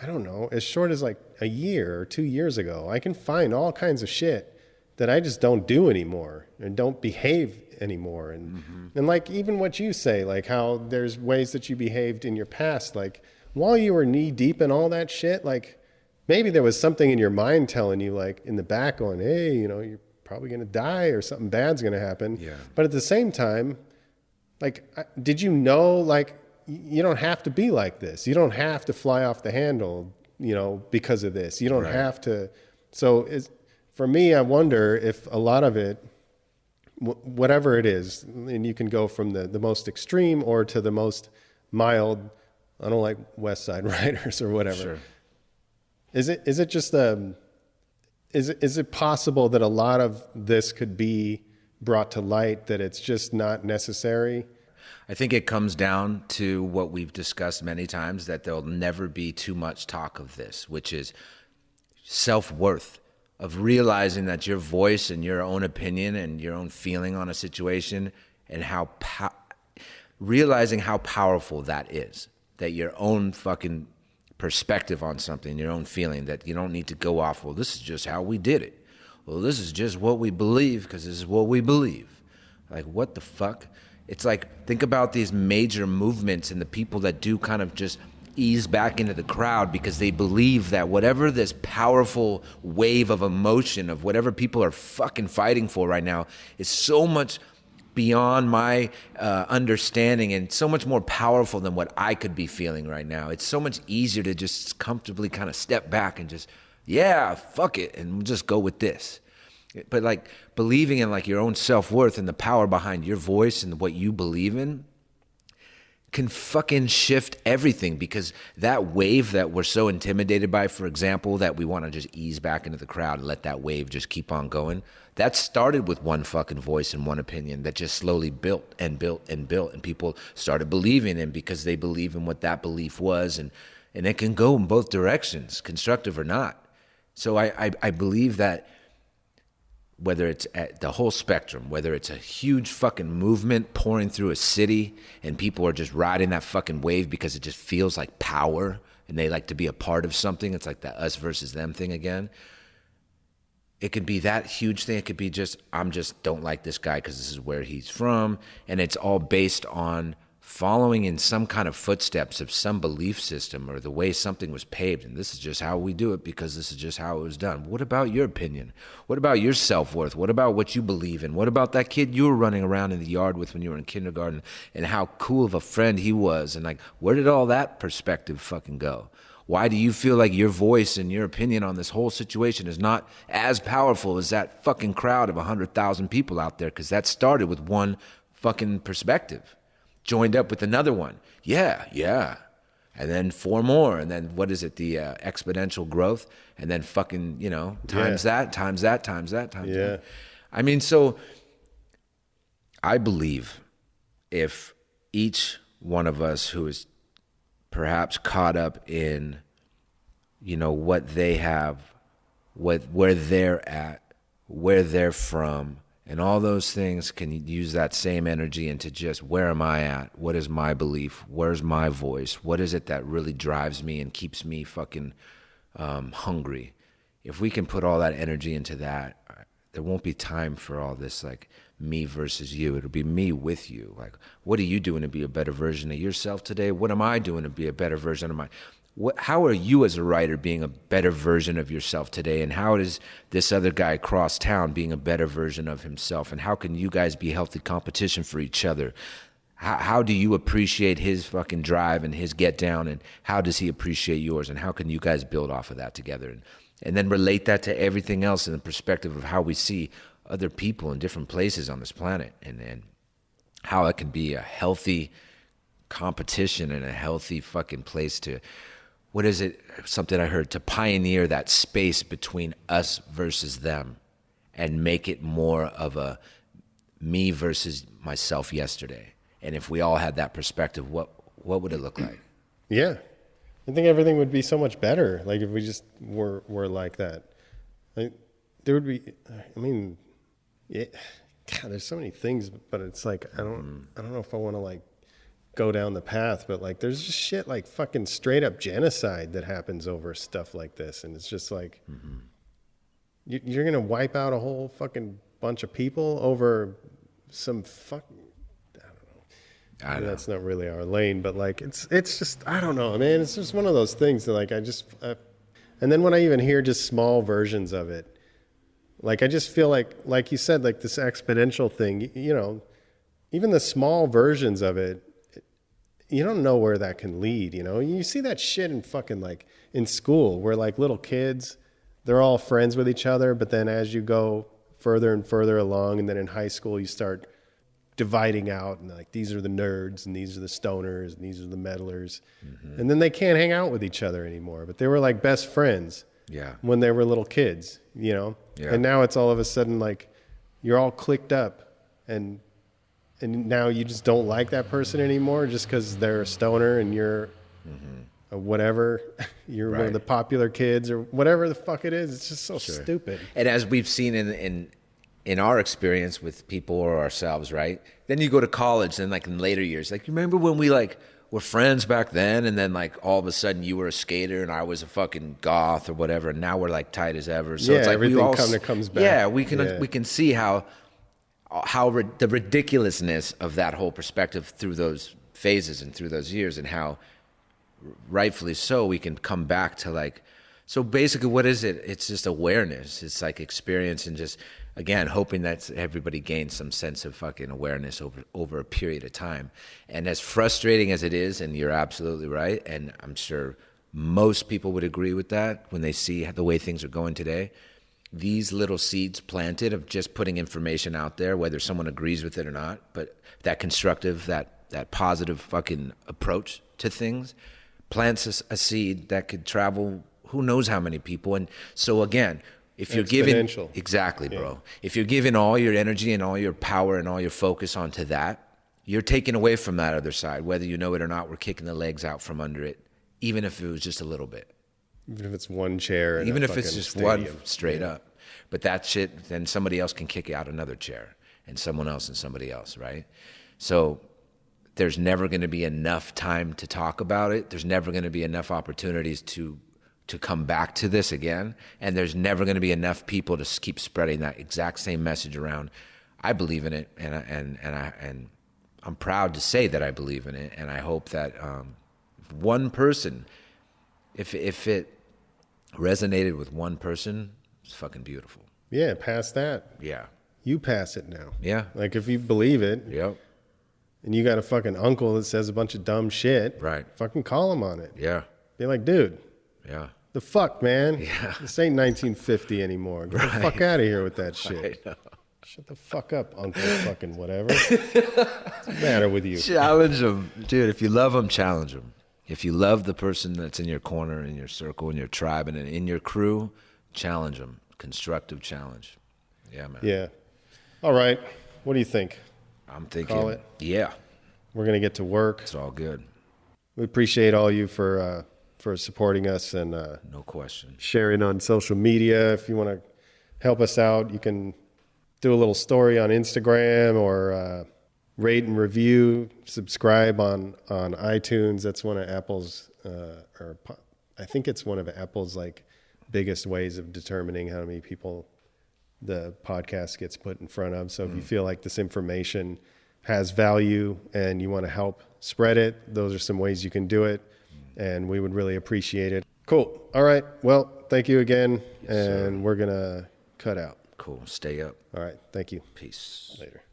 I don't know, as short as like a year or 2 years ago, I can find all kinds of shit that I just don't do anymore and don't behave anymore. And like even what you say, like how there's ways that you behaved in your past, like while you were knee deep in all that shit, like maybe there was something in your mind telling you like in the back going, hey, you know, you're probably going to die or something bad's going to happen. Yeah. But at the same time, like, did you know, like, you don't have to be like this. You don't have to fly off the handle, you know, because of this. You don't have to. So for me, I wonder if a lot of it, whatever it is, and you can go from the most extreme or to the most mild, I don't like West Side Riders or whatever. Sure. Is it just is it possible that a lot of this could be brought to light, that it's just not necessary? I think it comes down to what we've discussed many times, that there'll never be too much talk of this, which is self-worth, of realizing that your voice and your own opinion and your own feeling on a situation, and how realizing how powerful that is, that your own fucking perspective on something, your own feeling, that you don't need to go off, well, this is just how we did it. Well, this is just what we believe because this is what we believe. Like, what the fuck? It's like, think about these major movements and the people that do kind of just ease back into the crowd because they believe that whatever this powerful wave of emotion of whatever people are fucking fighting for right now is so much beyond my understanding and so much more powerful than what I could be feeling right now. It's so much easier to just comfortably kind of step back and just, yeah, fuck it, and we'll just go with this. But like believing in like your own self-worth and the power behind your voice and what you believe in can fucking shift everything, because that wave that we're so intimidated by, for example, that we want to just ease back into the crowd and let that wave just keep on going, that started with one fucking voice and one opinion that just slowly built and built and built, and people started believing in because they believe in what that belief was, and it can go in both directions, constructive or not. So I believe that whether it's at the whole spectrum, whether it's a huge fucking movement pouring through a city and people are just riding that fucking wave because it just feels like power and they like to be a part of something. It's like the us versus them thing again. It could be that huge thing. It could be just, I'm just don't like this guy because this is where he's from. And it's all based on following in some kind of footsteps of some belief system or the way something was paved. And this is just how we do it because this is just how it was done. What about your opinion? What about your self-worth? What about what you believe in? What about that kid you were running around in the yard with when you were in kindergarten and how cool of a friend he was? And like, where did all that perspective fucking go? Why do you feel like your voice and your opinion on this whole situation is not as powerful as that fucking crowd of 100,000 people out there? Because that started with one fucking perspective, joined up with another one. Yeah. And then 4 more. And then what is it? The exponential growth. And then fucking, times that. I mean, so I believe if each one of us who is perhaps caught up in, what they have, where they're at, where they're from, and all those things can use that same energy into just, where am I at? What is my belief? Where's my voice? What is it that really drives me and keeps me fucking hungry? If we can put all that energy into that, there won't be time for all this like me versus you. It'll be me with you. Like, what are you doing to be a better version of yourself today? What am I doing to be a better version of how are you as a writer being a better version of yourself today? And how is this other guy across town being a better version of himself? And how can you guys be healthy competition for each other? How do you appreciate his fucking drive and his get down? And how does he appreciate yours? And how can you guys build off of that together? And then relate that to everything else in the perspective of how we see other people in different places on this planet, and how it can be a healthy competition and a healthy fucking place to, what is it? Something I heard, to pioneer that space between us versus them and make it more of a me versus myself yesterday. And if we all had that perspective, what would it look like? Yeah. I think everything would be so much better. Like if we just were like that. Like, there would be, I mean, yeah, God, there's so many things, but it's like, I don't know if I want to like go down the path, but like there's just shit like fucking straight up genocide that happens over stuff like this. And it's just like, you're going to wipe out a whole fucking bunch of people over some fucking, I don't know. That's not really our lane, but like, it's just, I don't know, man. It's just one of those things that like, and then when I even hear just small versions of it, like, I just feel like you said, like this exponential thing, you know, even the small versions of it, you don't know where that can lead, you know? You see that shit in fucking like in school where like little kids, they're all friends with each other, but then as you go further and further along, and then in high school you start dividing out, and like these are the nerds and these are the stoners and these are the meddlers. And then they can't hang out with each other anymore, but they were like best friends when they were little kids, you know? And now it's all of a sudden like you're all clicked up and now you just don't like that person anymore just because they're a stoner and you're a whatever, you're one of the popular kids or whatever the fuck it is. It's just so stupid. And as we've seen in our experience with people or ourselves, right? Then you go to college and like in later years, like you remember when we like were friends back then, and then like all of a sudden you were a skater and I was a fucking goth or whatever, and now we're like tight as ever. So it's like everything kind of comes back. Yeah, we can see how the ridiculousness of that whole perspective through those phases and through those years, and how rightfully so we can come back to like, so basically what is it? It's just awareness. It's like experience, and just again hoping that everybody gains some sense of fucking awareness over a period of time. And as frustrating as it is, and you're absolutely right, and I'm sure most people would agree with that when they see the way things are going today, these little seeds planted of just putting information out there, whether someone agrees with it or not, but that constructive, that positive fucking approach to things plants a seed that could travel who knows how many people. And so again, if you're giving, exactly, bro, if you're giving all your energy and all your power and all your focus onto that, you're taking away from that other side, whether you know it or not. We're kicking the legs out from under it, even if it was just a little bit. Even if it's one chair. Even if it's just stadium. One straight up. But that shit, then somebody else can kick out another chair, and someone else and somebody else, right? So there's never going to be enough time to talk about it. There's never going to be enough opportunities to come back to this again. And there's never going to be enough people to keep spreading that exact same message around. I believe in it, and I'm proud to say that I believe in it. And I hope that one person, if it resonated with one person, it's fucking beautiful. Yeah, pass that. Yeah. You pass it now. Yeah. Like if you believe it. Yep. And you got a fucking uncle that says a bunch of dumb shit. Right. Fucking call him on it. Yeah. Be like, dude. Yeah. The fuck, man. Yeah. This ain't 1950 anymore. Get the fuck out of here with that shit. I know. Shut the fuck up, uncle fucking whatever. What's the matter with you? Challenge them. Dude, if you love them, challenge them. If you love the person that's in your corner, in your circle, in your tribe, and in your crew, challenge them. Constructive challenge. Yeah, man. Yeah. All right. What do you think? I'm thinking. Call it. Yeah. We're going to get to work. It's all good. We appreciate all you for supporting us and no question. Sharing on social media. If you want to help us out, you can do a little story on Instagram or rate and review, subscribe on iTunes. That's one of Apple's, I think it's one of Apple's like biggest ways of determining how many people the podcast gets put in front of. So if you feel like this information has value and you want to help spread it, those are some ways you can do it, and we would really appreciate it. Cool. All right. Well, thank you again, and we're going to cut out. Cool. Stay up. All right. Thank you. Peace. Later.